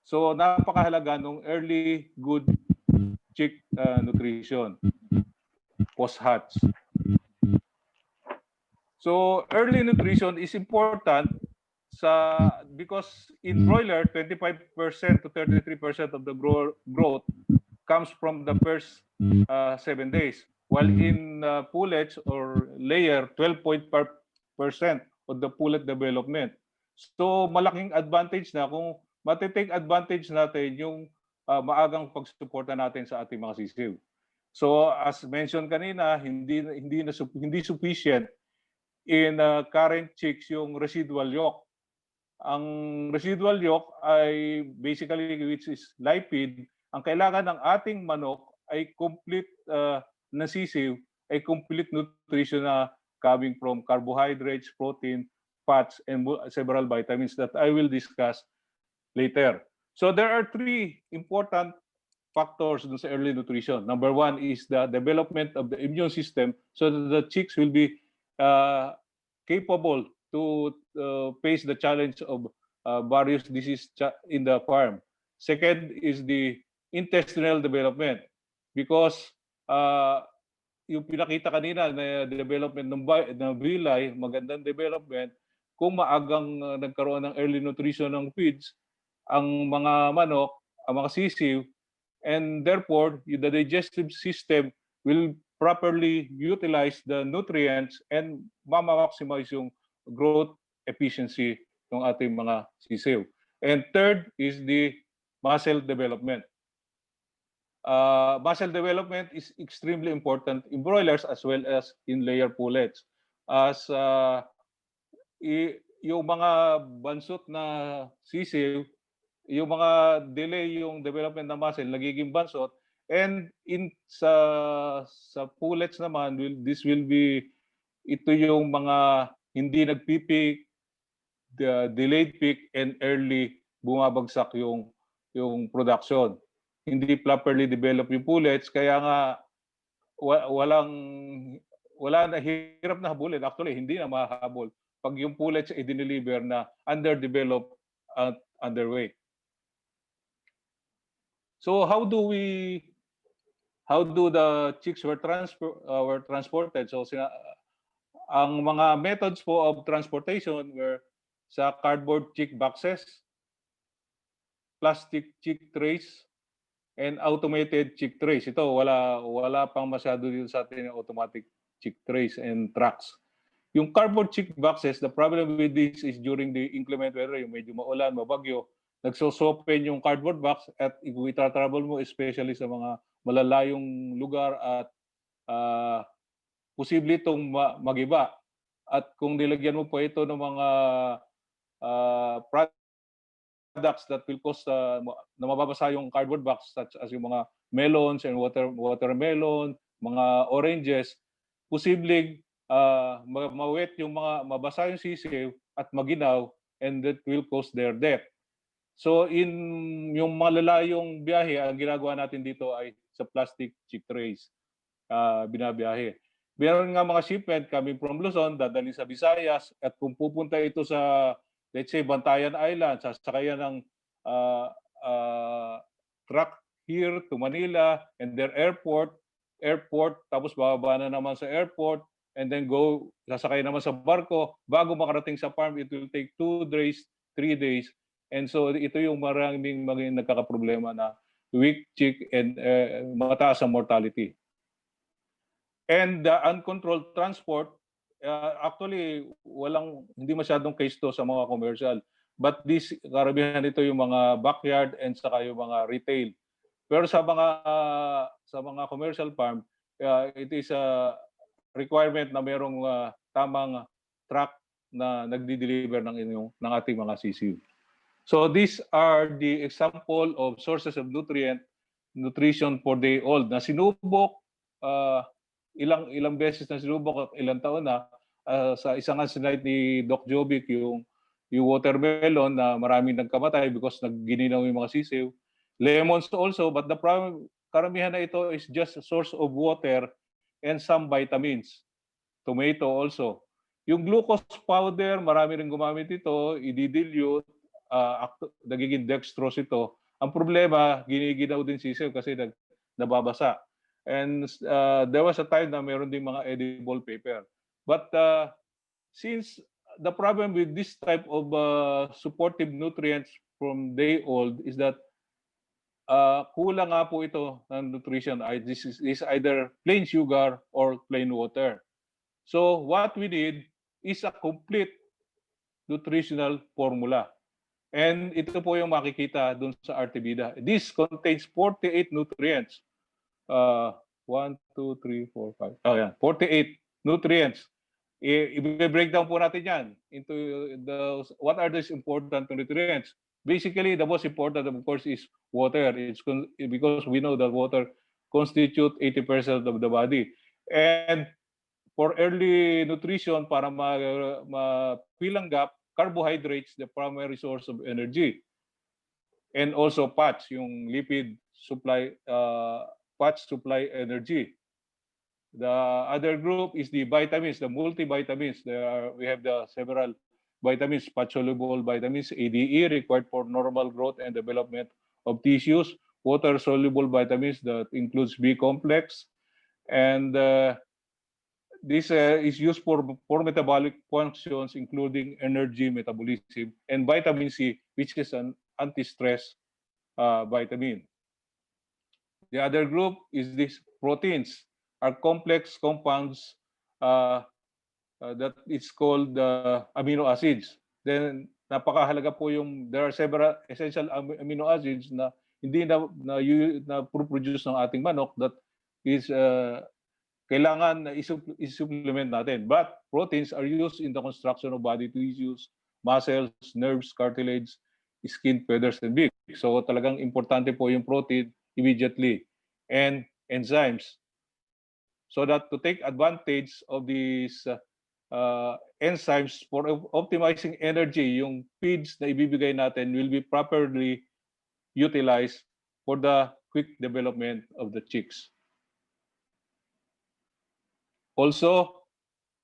So napakahalaga ng early good chick nutrition post-hatch. So early nutrition is important because in broiler, 25% to 33% of the growth comes from the first 7 days, while in pullets or layer, 12% of the pullet development. So malaking advantage na kung matitake advantage natin yung maagang pagsuporta natin sa ating mga sisiw. So as mentioned kanina, hindi sufficient in current chicks yung residual yolk. Ang residual yolk ay basically, which is lipid. Ang kailangan ng ating manok ay complete na sisiw, ay complete nutrition na coming from carbohydrates, protein, fats, and several vitamins that I will discuss later. So there are 3 important factors dun sa early nutrition. Number 1 is the development of the immune system so that the chicks will be capable to face the challenge of various diseases in the farm. Second is the intestinal development, because yung pinakita kanina na development ng villi, magandang development, kung maagang nagkaroon ng early nutrition ng feeds, ang mga manok, ang mga sisiw, and therefore the digestive system will properly utilize the nutrients and ma-maximize yung growth efficiency ng ating mga sisiw. And third is the muscle development. Muscle development is extremely important in broilers as well as in layer pullets. As yung mga bansot na sisiw, yung mga delay yung development ng muscle, nagiging bansot, and sa pullets naman, this will be, ito yung mga hindi nagpipik, delayed peak, and early bumabagsak yung production. Hindi properly develop yung pullets, kaya nga wala na, hirap na habulin. Actually, hindi na mahabol pag yung pullets ay dineliver na underdeveloped at underweight. So how do the chicks were transported? So ang mga methods po of transportation were sa cardboard chick boxes, plastic chick trays, and automated chick trays. Ito wala pang masyado dito sa atin yung automatic chick trays and trucks. Yung cardboard chick boxes, the problem with this is during the inclement weather, yung medyo maulan, mabagyo, nagsosopen yung cardboard box, at kung itra-travel mo, especially sa mga malalayong lugar, at posible itong magiba. At kung nilagyan mo pa ito ng mga products that will cause na mababasa yung cardboard box, such as yung mga melons and watermelon, mga oranges, posibleng mawet yung mga mabasa yung sisiw at maginaw, and that will cause their death. So in yung malalayong biyahe, ang ginagawa natin dito ay sa plastic chick trays binabiyahe. Meron nga mga shipment coming from Luzon, dadalhin sa Visayas, at kung pupunta ito sa, let's say, Bantayan Island, sasakayan ng truck here to Manila, and their airport, tapos bababa na naman sa airport, and then sasakay naman sa barko, bago makarating sa farm, it will take 2 days, 3 days, and so ito yung maraming nagkakaproblema na weak chick and mataas ang mortality. And the uncontrolled transport, actually, hindi masyadong case to sa mga commercial. But karamihan nito yung mga backyard and saka yung mga retail. Pero sa mga commercial farm, it is a requirement na merong tamang truck na nagdi-deliver ng ating mga sisiw. So these are the example of sources of nutrition for day old na sinubok ilang beses na sinubok, ilang taon na sa isang slide ni Doc Jovic yung watermelon na maraming nagkamatay because naggininaw yung mga sisiw. Lemons also, but the problem, karamihan na ito is just a source of water and some vitamins. Tomato also. Yung glucose powder, marami rin gumamit ito, i-dilute, nagiging dextrose ito. Ang problema, giniginaw din sisiw kasi nababasa. And there was a time na meron din mga edible paper. But since the problem with this type of supportive nutrients from day old is that kulang nga po ito ng nutrition. This is either plain sugar or plain water. So what we need is a complete nutritional formula. And ito po yung makikita dun sa Artibida. This contains 48 nutrients. 1, 2, 3, 4, 5. Oh, yeah. 48 nutrients. I-break down po natin yan into what are these important nutrients. Basically, the most important, of course, is water. It's because we know that water constitutes 80% of the body. And for early nutrition, para ma-fill ang gap, carbohydrates, the primary source of energy. And also fats, yung lipid supply, fats supply energy. The other group is the vitamins, the multivitamins. We have the several vitamins, fat-soluble vitamins, ADE, required for normal growth and development of tissues. Water-soluble vitamins that includes B complex. And this is used for metabolic functions, including energy metabolism, and vitamin C, which is an anti-stress vitamin. The other group is these proteins, are complex compounds that it's called amino acids. Then napakahalaga po there are several essential amino acids na hindi na produce ng ating manok that is kailangan na i-supplement natin. But proteins are used in the construction of body tissues, muscles, nerves, cartilage, skin, feathers, and beak. So talagang importante po yung protein immediately. And enzymes. So that to take advantage of these enzymes for optimizing energy, yung feeds na ibibigay natin will be properly utilized for the quick development of the chicks. Also,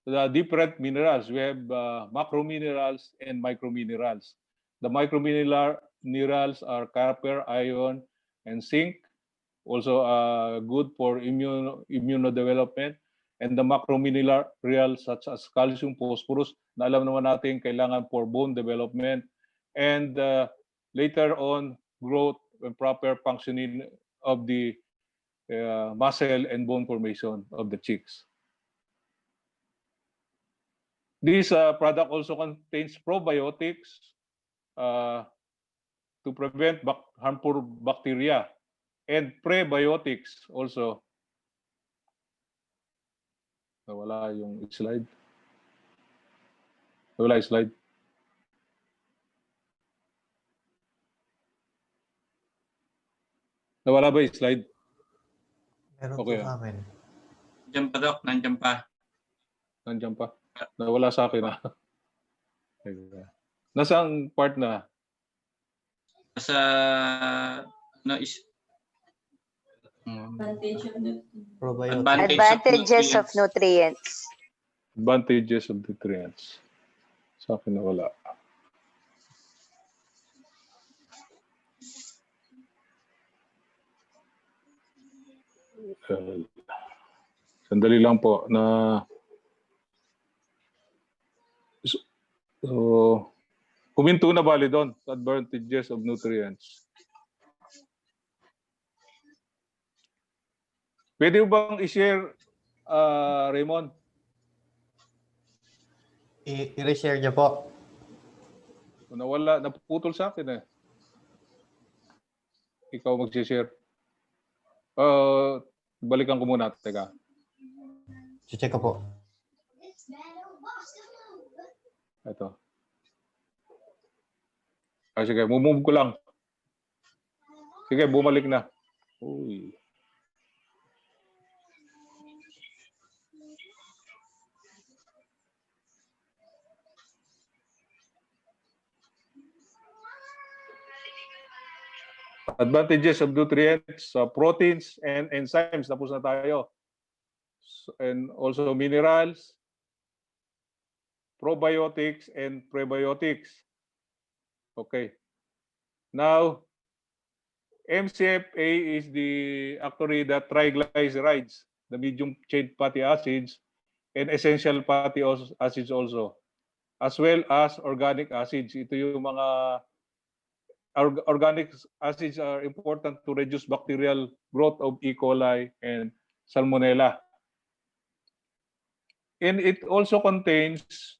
the different minerals. We have macrominerals and microminerals. The microminerals are copper, iron, and zinc. Also good for immunodevelopment. And the macrominerals such as calcium, phosphorus, na alam naman natin kailangan for bone development. And later on, growth and proper functioning of the muscle and bone formation of the chicks. This product also contains probiotics to prevent harmful bacteria, and prebiotics also. Nawala yung slide. Nawala yung slide. Nawala ba yung slide? Meron Okay, po sa amin. Nandiyan pa, Doc. Nandiyan pa. Nandiyan pa. Nawala sa akin na. Nasaan part na? Sa ano is Advantage of the Probiotic. Advantages of nutrients. Advantages of nutrients. Sa akin nawala. Sandali lang po na so kuminto na bali doon sa advantages of nutrients. Pwede mo bang i-share, Raymond? I-reshare niyo po. Nawala, naputol sa akin eh. Ikaw mag-share. Balikan ko muna. Teka. Check ko po. Ito. Sige, move ko lang. Sige, bumalik na. Uy. Advantages of nutrients, proteins and enzymes. Tapos na tayo. And also minerals, probiotics and prebiotics. Okay. Now, MCFA is actually the triglycerides, the medium chain fatty acids, and essential fatty acids also, as well as organic acids. Ito yung mga organic acids are important to reduce bacterial growth of E. coli and Salmonella. And it also contains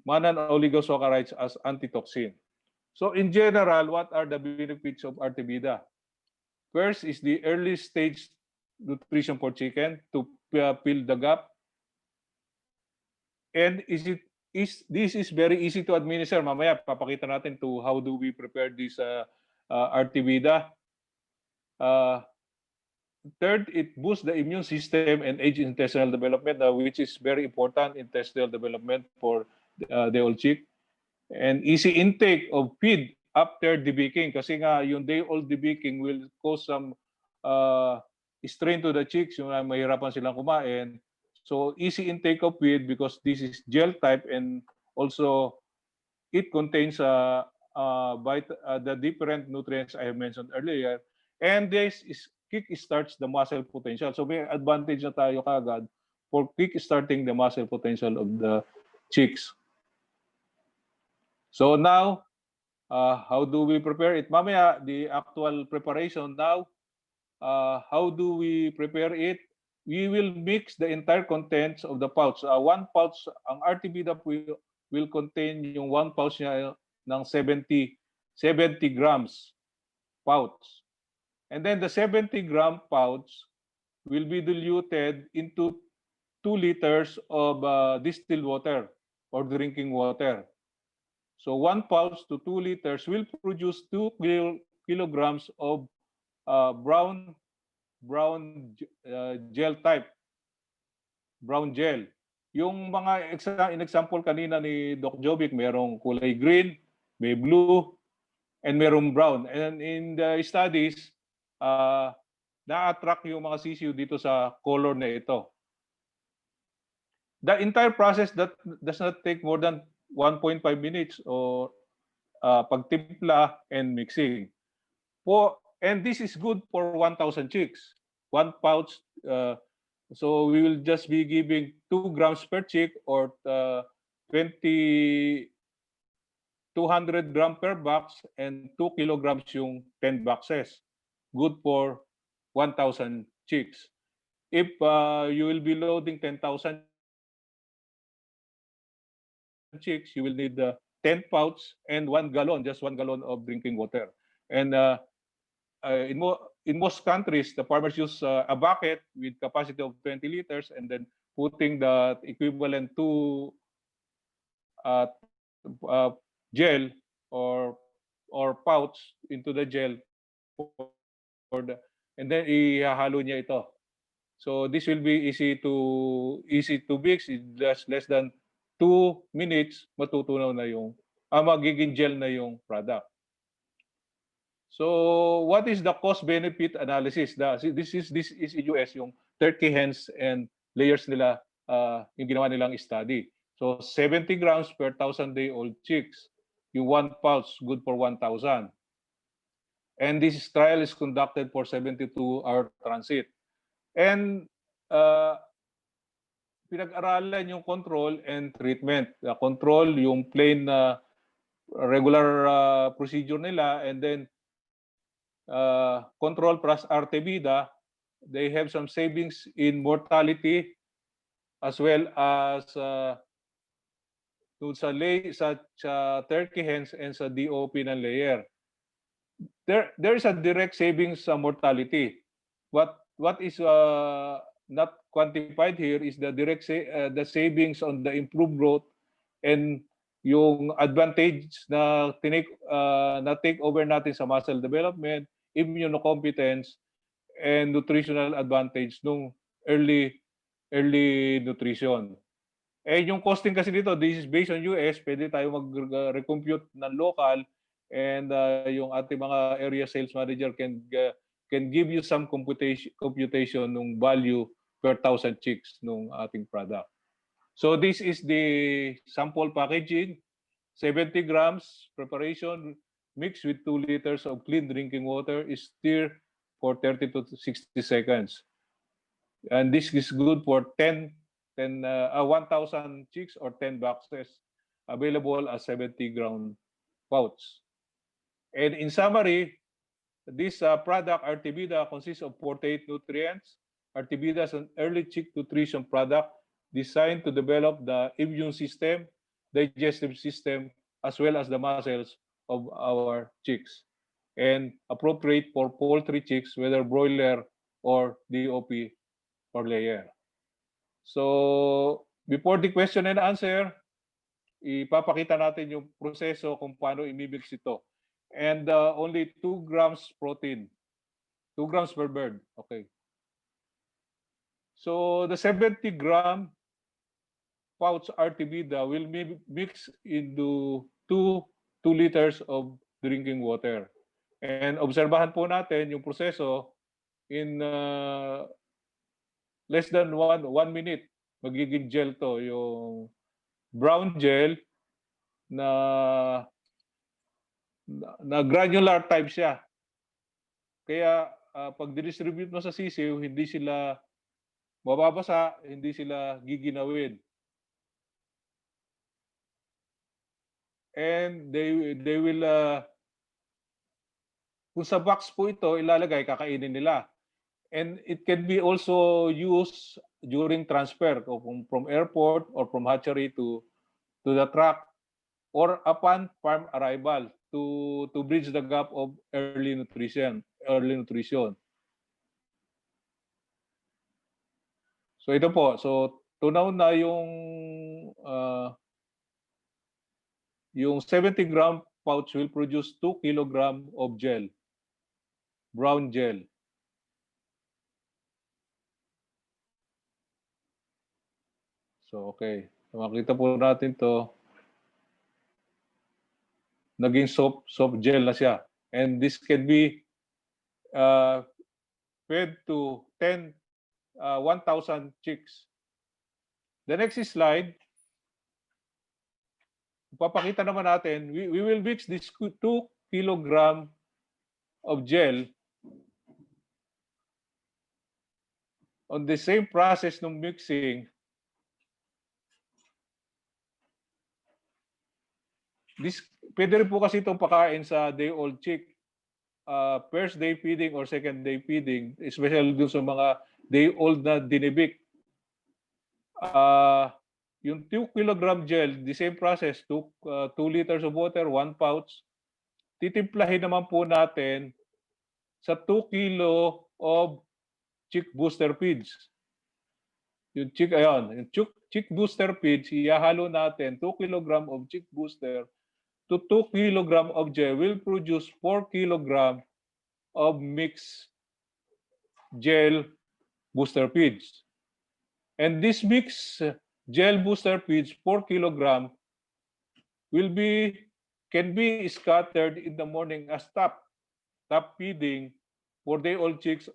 monoligosaccharides as antitoxin. So in general, what are the benefits of Artemida? First is the early stage nutrition for chicken to fill the gap. And this is very easy to administer. Mamaya papakita natin to how do we prepare this Artemida. Third, it boosts the immune system and aids intestinal development, which is very important intestinal development for the old chick. And easy intake of feed after debeaking. Kasi nga, yung day-old debeaking will cause some strain to the chicks, yung mahirapan silang kumain. So easy intake of feed because this is gel type and also it contains the different nutrients I have mentioned earlier. And this is kick-starts the muscle potential. So may advantage na tayo kagad for kick-starting the muscle potential of the chicks. So now, how do we prepare it? Mamaya, the actual preparation now, how do we prepare it? We will mix the entire contents of the pouch. One pouch, ang Artemida will contain yung one pouch niya ng 70 grams pouch. And then the 70-gram pouch will be diluted into 2 liters of distilled water or drinking water. So 1 pouch to 2 liters will produce 2 kilograms of brown gel type, brown gel. Yung mga in-example kanina ni Doc Jovic, merong kulay green, may blue, and merong brown. And in the studies, na-attract yung mga sisiu dito sa color na ito. The entire process that does not take more than 1.5 minutes or pagtimpla and mixing. And this is good for 1,000 chicks. 1 pouch, so we will just be giving 2 grams per chick or 200 gram per box and 2 kilograms yung 10 boxes. Good for 1,000 chicks. If you will be loading 10,000 chicks, you will need 10 pouch and 1 gallon, just 1 gallon of drinking water. And in most countries, the farmers use a bucket with capacity of 20 liters and then putting the equivalent to gel or or pouch into the gel for the, and then ihahalo niya ito. So this will be easy to mix. In less than 2 minutes, matutunaw na yung magiging gel na yung product. So what is the cost benefit analysis? This is in US yung turkey hens and layers nila, yung ginawa nilang study. So 70 grams per 1,000-day-old chicks. Yung 1 pouch good for 1,000. And this trial is conducted for 72-hour transit. And pinag-aralan yung control and treatment. The control, yung plain regular procedure nila, and then control plus Artebida, they have some savings in mortality as well as sa turkey hens and sa DOP ng layer. There is a direct savings sa mortality. What is not quantified here is the the savings on the improved growth and yung advantage na take over natin sa muscle development, immunocompetence, and nutritional advantage nung early nutrition. Eh yung costing kasi dito, this is based on US, pwede tayo mag-recompute ng local, and yung ating mga area sales manager can give you some computation nung value per 1,000 chicks nung ating product. So this is the sample packaging. 70 grams preparation mixed with 2 liters of clean drinking water is stirred for 30 to 60 seconds. And this is good for 1,000 chicks or 10 boxes, available as 70-gram pouch. And in summary, this product, Artebida, consists of 48 nutrients. Artebida is an early chick nutrition product designed to develop the immune system, digestive system, as well as the muscles of our chicks, and appropriate for poultry chicks, whether broiler or DOP or layer. So before the question and answer, ipapakita natin yung proseso kung paano imimix ito. And only 2 grams protein, 2 grams per bird. Okay. So the 70-gram pouch Artebida will mix into 2 liters of drinking water. And obserbahan po natin yung proseso in less than 1 minute. Magiging gel to, yung brown gel na granular type siya. Kaya pag distribute mo sa sisiw, hindi sila mababasa, hindi sila giginawin. And they will kung sa box po ito ilalagay, kakainin nila. And it can be also used during transfer from airport or from hatchery to the truck, or upon farm arrival to bridge the gap of early nutrition. So ito po, so tunaw na yung 70-gram pouch will produce 2 kilogram of gel, brown gel. So okay, makita po natin to. Naging soft gel na siya. And this can be fed to 1,000 chicks. The next slide, papakita naman natin, we will mix this 2 kilogram of gel on the same process ng mixing. Pwede rin po kasi itong pakain sa day-old chick. First day feeding or second day feeding, especially dun sa mga day-old na dinibik. Yung 2 kilogram gel, the same process, 2 liters of water, 1 pouch. Titimplahin naman po natin sa 2 kilo of chick booster feeds. Yung chick booster feeds, ihahalo natin 2 kilogram of chick booster to 2 kilogram of gel will produce 4 kilogram of mixed gel booster feeds. And this mixed gel booster feeds, 4 kilogram, can be scattered in the morning as top feeding for day-old chicks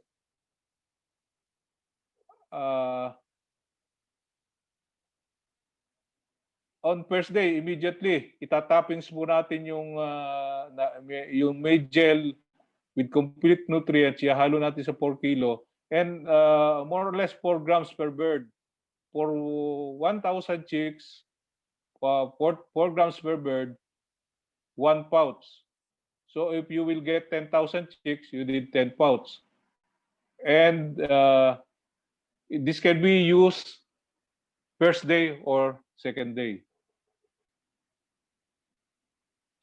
on first day immediately. Itatoppings po natin yung may gel with complete nutrients. Ihalo natin sa 4 kilo and more or less 4 grams per bird. For 1,000 chicks, 4 grams per bird, 1 pouch. So if you will get 10,000 chicks, you need 10 pouch. And this can be used first day or second day.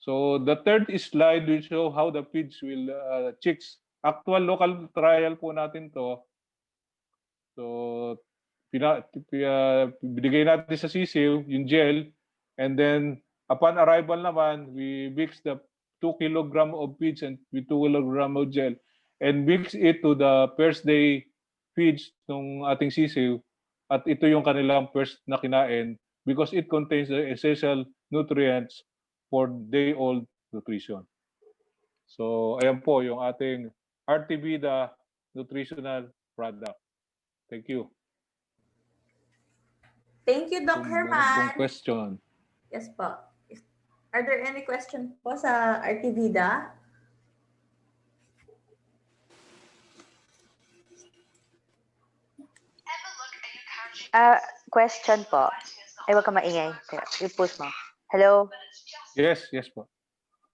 So the third slide will show how the feeds will chicks. Actual local trial po natin to. So binigay natin sa sisiw yung gel, and then upon arrival naman, we mix the 2 kilogram of feeds and with 2 kilogram of gel and mix it to the first day feeds ng ating sisiw, at ito yung kanilang first na kinain because it contains the essential nutrients for day-old nutrition. So ayan po yung ating Artibida nutritional product. Thank you. Thank you, Doc Kung meron pong Herman. question. Yes po. Are there any questions po sa Artivida? Question po. Ay, wag ka maingay. I-post mo. Hello? Yes po.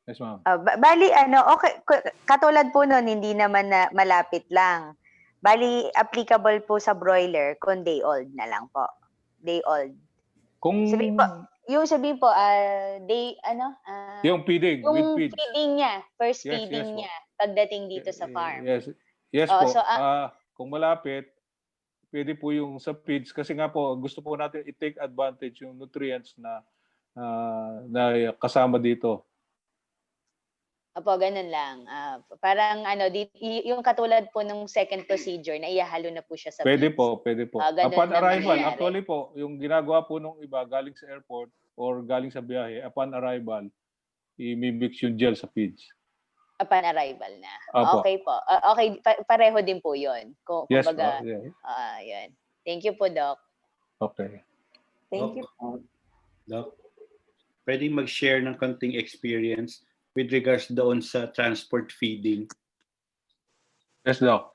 Yes, ma'am. Bali, okay, katulad po nun, hindi naman na malapit lang. Bali, applicable po sa broiler kung day old na lang po. Day old. Kung Sabihin po, yung feeding, with yung feeds. feeding niya, first Yes, feeding yes po. niya, pagdating dito sa farm. Yes Oh, po. so, Kung malapit, pwede po yung sa feeds kasi nga po gusto po natin i-take advantage yung nutrients na kasama dito. Opo, ganun lang. Parang yung katulad po nung second procedure na ihahalo na po siya sa Pwede feeds. po. Ganun Upon lang arrival, mangyayari. actually po, yung ginagawa po nung iba galing sa airport or galing sa biyahe, upon arrival, i-mix yung gel sa feeds. Upon arrival na. Opo. Okay po. Okay, pareho din po yun. Yes Kumbaga, po. Yeah. yun. Thank you po, Doc. Okay. Thank you po. Doc, pwedeng mag-share ng konting experience with regards doon sa transport feeding. Yes, Doc.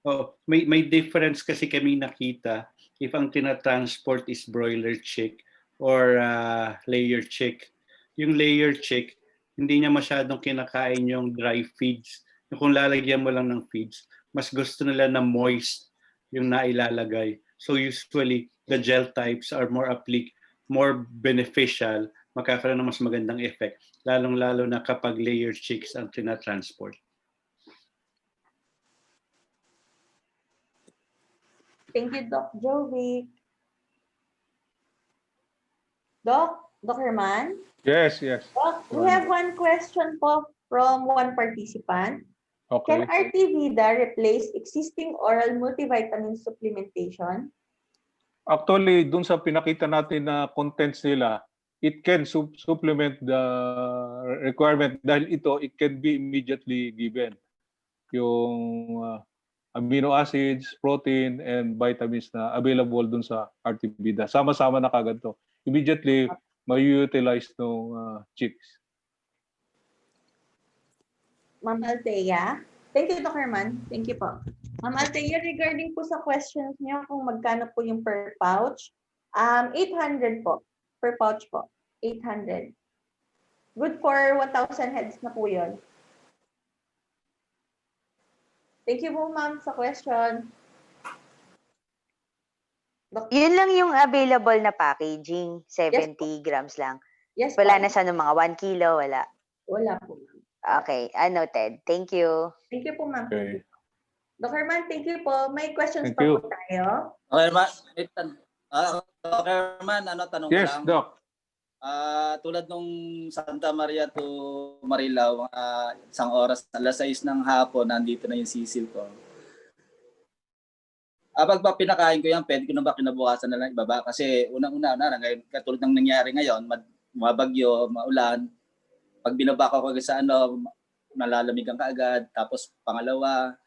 Oh, may difference kasi kami nakita if ang tinatransport is broiler chick or layer chick. Yung layer chick, hindi niya masyadong kinakain yung dry feeds. Yung kung lalagyan mo lang ng feeds, mas gusto nila na moist yung nailalagay. So usually, the gel types are more beneficial, magkakaroon ng mas magandang effect, lalong-lalo na kapag layer chicks ang tinatransport. Thank you, Doc Jovic. Doc Herman? Yes. Doc, we have one question po from one participant. Okay. Can Artivida replace existing oral multivitamin supplementation? Actually, dun sa pinakita natin na contents nila, it can supplement the requirement dahil it can be immediately given. Yung amino acids, protein, and vitamins na available dun sa Artibida. Sama-sama na kagad to. Immediately, ma-utilize ng chicks. Ma'am Althea? Thank you, Dr. Herman. Thank you po. Ma'am Althea, regarding po sa questions niyo kung magkano po yung per pouch, 800 po. Per pouch po. 800. Good for 1,000 heads na po yun. Thank you po, ma'am, sa question. Yun lang yung available na packaging, 70 grams lang. Yes Wala po. na sa mga 1 kilo, wala. Wala po, ma'am. Okay, noted. Thank you. Thank you po, ma'am. Okay. Dr. Herman, thank you po. May questions Thank pa you. po tayo. Okay, Herman. Dr. Herman, tanong ko Yes, lang. Doc. Tulad nung Santa Maria to Marilao, isang oras, alas 6 ng hapon, nandito na yung sisil ko. Pag pinakain ko yan, pwede ko na ba kinabukasan na lang ibaba? Kasi unang-una, ngayon, katulad ng nangyari ngayon, mabagyo, maulan. Pag binaba ko agad sa nalalamigan ka agad. Tapos pangalawa,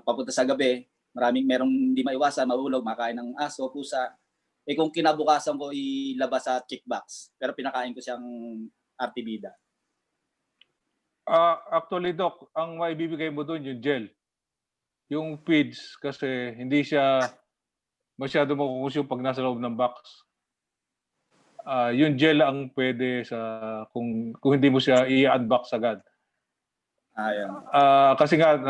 papunta sa gabi, merong hindi maiwasan, mahulog, makain ng aso, pusa. Kung kinabukasan ko ilabas sa kickbox, pero pinakain ko siyang artibida. Actually, Doc, ang maibibigay mo doon yung gel. Yung feeds kasi hindi siya masyado makukonsume pag nasa loob ng box. Yung gel ang pwede kung hindi mo siya i-unbox agad. Ayan. Kasi nga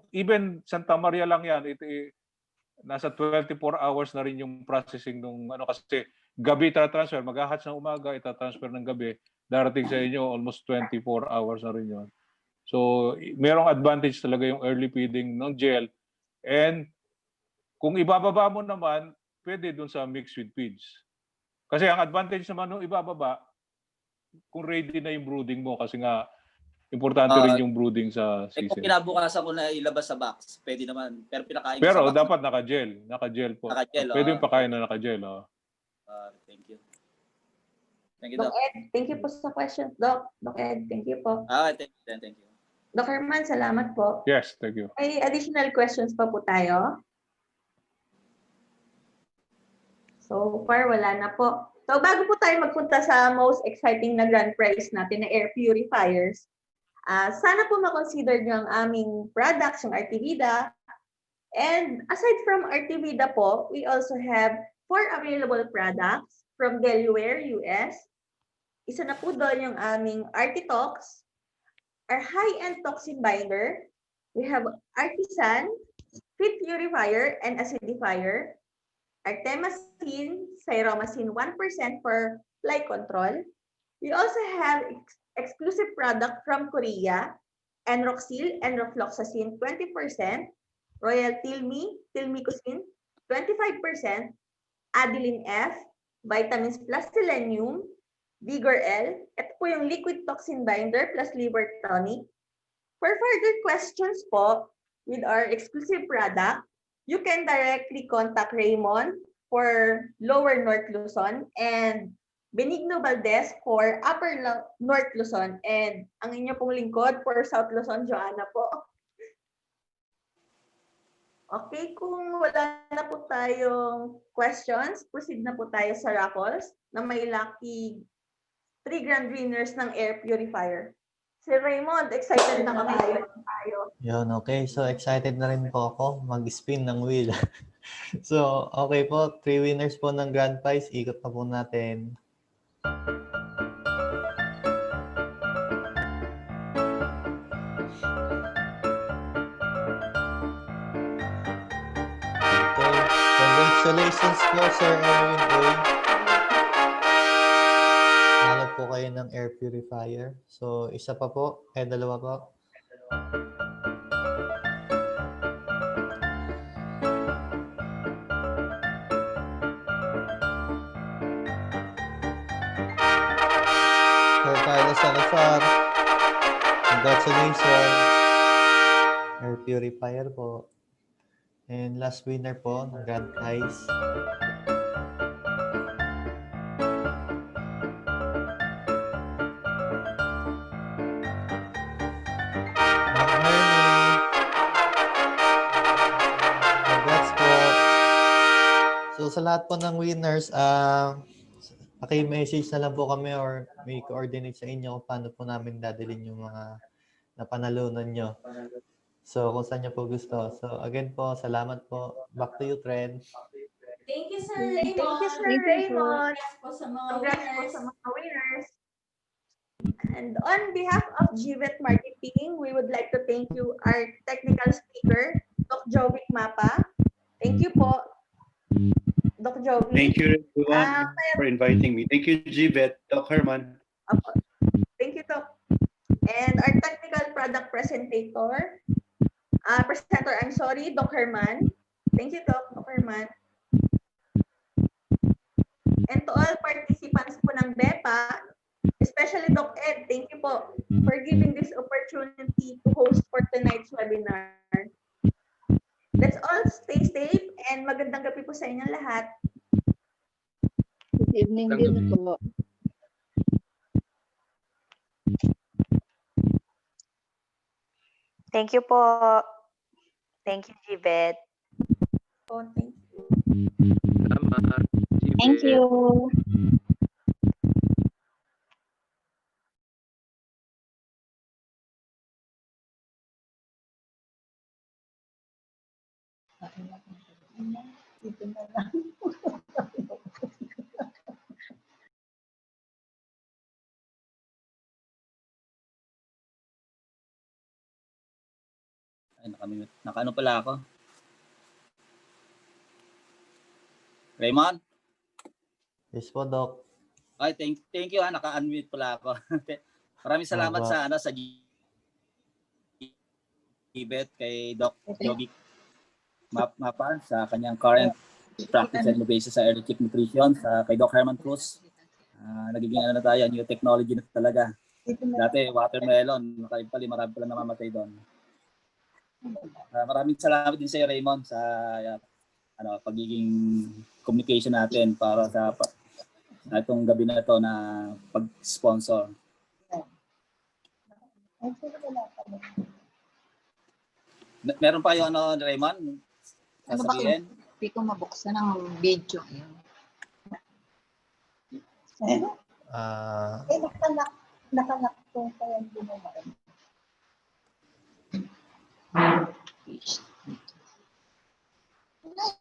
even Santa Maria lang yan, nasa 24 hours na rin yung processing nung kasi gabi itatransfer, mag-ahatch ng umaga, itatransfer ng gabi, darating sa inyo almost 24 hours na rin yun. So, merong advantage talaga yung early feeding ng gel. And kung ibababa mo naman, pwede dun sa mixed with feeds. Kasi ang advantage naman nung ibababa, kung ready na yung brooding mo, kasi nga, importante rin yung brooding sa Kung season. kinabukasan ko na ilabas sa box, pwede naman. Pero pinakain ko Pero sa box. dapat naka-gel. Naka-gel po. Naka-gel, Pwede yung pakain na naka-gel. Thank you. Thank you, Doc Doc. Ed, thank you po sa questions, Doc. Doc Ed, thank you po. Thank you. Doc Herman, salamat po. Yes, thank you. May additional questions pa po tayo? So far, wala na po. So bago po tayo magpunta sa most exciting na grand prize natin na air purifiers, sana po makonsider nyo ang aming products, yung Artivida. And aside from Artivida po, we also have 4 available products from Delaware, US. Isa na po doon yung aming Artitox, our high-end toxin binder. We have Artisan, Fit Purifier and Acidifier, Artemisinin, Cyromacin 1% for fly control. We also have exclusive product from Korea, Enroxil, Enrofloxacin 20%, Royal Tilmicocin 25%, Adeline F, Vitamins Plus Selenium, Vigor L. Ito po yung liquid toxin binder plus liver tonic. For further questions po with our exclusive product, you can directly contact Raymond for Lower North Luzon and Benigno Valdez for Upper North Luzon, and ang inyo pong lingkod for South Luzon, Joanna po. Okay, kung wala na po tayong questions, proceed na po tayo sa raffles na may lucky 3 grand winners ng air purifier. Si Raymond, excited na tayo. Yun, okay. So, excited na rin po ako mag-spin ng wheel. So, okay po. 3 winners po ng grand prize. Ikot na po natin. Okay. Congratulations po, Sir Erwin A. Hanap po kayo ng air purifier. So, isa pa po. Dalawa po. Sir Carlos Salazar. Congratulations. Air purifier po. And last winner po ng grand prize. Congrats po. So sa lahat po ng winners, paki-message na lang po kami or may coordinate sa inyo kung paano po namin dadalhin yung mga napanalunan nyo. So kung saan nyo po gusto. So again po, salamat po. Back to you, Trend. Thank you, Sir Raymond. Thank you, Sir Raymond. Congrats po sa mga winners. And on behalf of GVET Marketing, we would like to thank you, our technical speaker, Doc Jovic Mapa. Thank you po, Doc Jovic. Thank you everyone for inviting me. Thank you, Gibet, Doc Herman. Thank you, Doc. And our technical product presenter, Doc Herman. Thank you, Doc Herman. And to all participants po ng BEPA, especially Doc Ed, thank you po for giving this opportunity to host for tonight's webinar. Let's all stay safe and magandang gabi po sa inyong lahat. Good evening din po. Thank you po. Thank you, Jibet. Oh, thank you. Salamat. Thank you. Ay, nakaano pala ako. Raymond? Yes po, Doc. Ay, thank you ha, naka-unmute pala ako. Maraming salamat Opo. sa Gibet kay Doc Yogi Mapa sa kanyang current practice and innovation sa early chick nutrition, sa kay Doc Herman Cruz. Nagiging ano na tayo, new technology na talaga. Dati watermelon, marami pala namamatay doon. Maraming salamat din sa iyo, Raymond, sa pagiging communication natin para sa itong gabi na ito na pag-sponsor. Meron pa yung Raymond? Sasabihin? Hindi ko mabuksan ang video. Nakalak ko pa yan gumawa.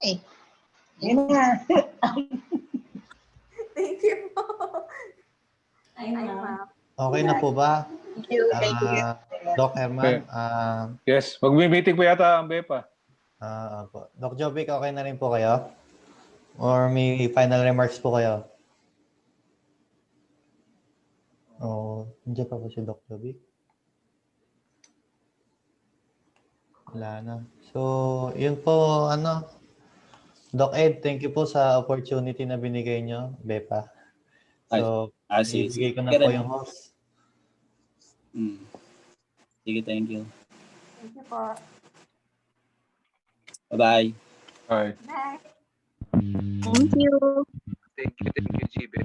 Ay, yun nga. Thank you po. Ay, ma'am. Okay na po ba? Thank you. Doc Herman, Yes, magmi-meeting po yata ang BEPA. po. Doc Jovic, okay na rin po kayo? Or may final remarks po kayo? Nandiyan pa po si Doc Jovic? Wala na. So, yun po, Doc Ed, thank you po sa opportunity na binigay nyo, BEPA. So, ibigay ko na po yung host. Sige, thank you. Thank you po. Bye-bye. Bye. Bye. Thank you. Thank you, Chibe.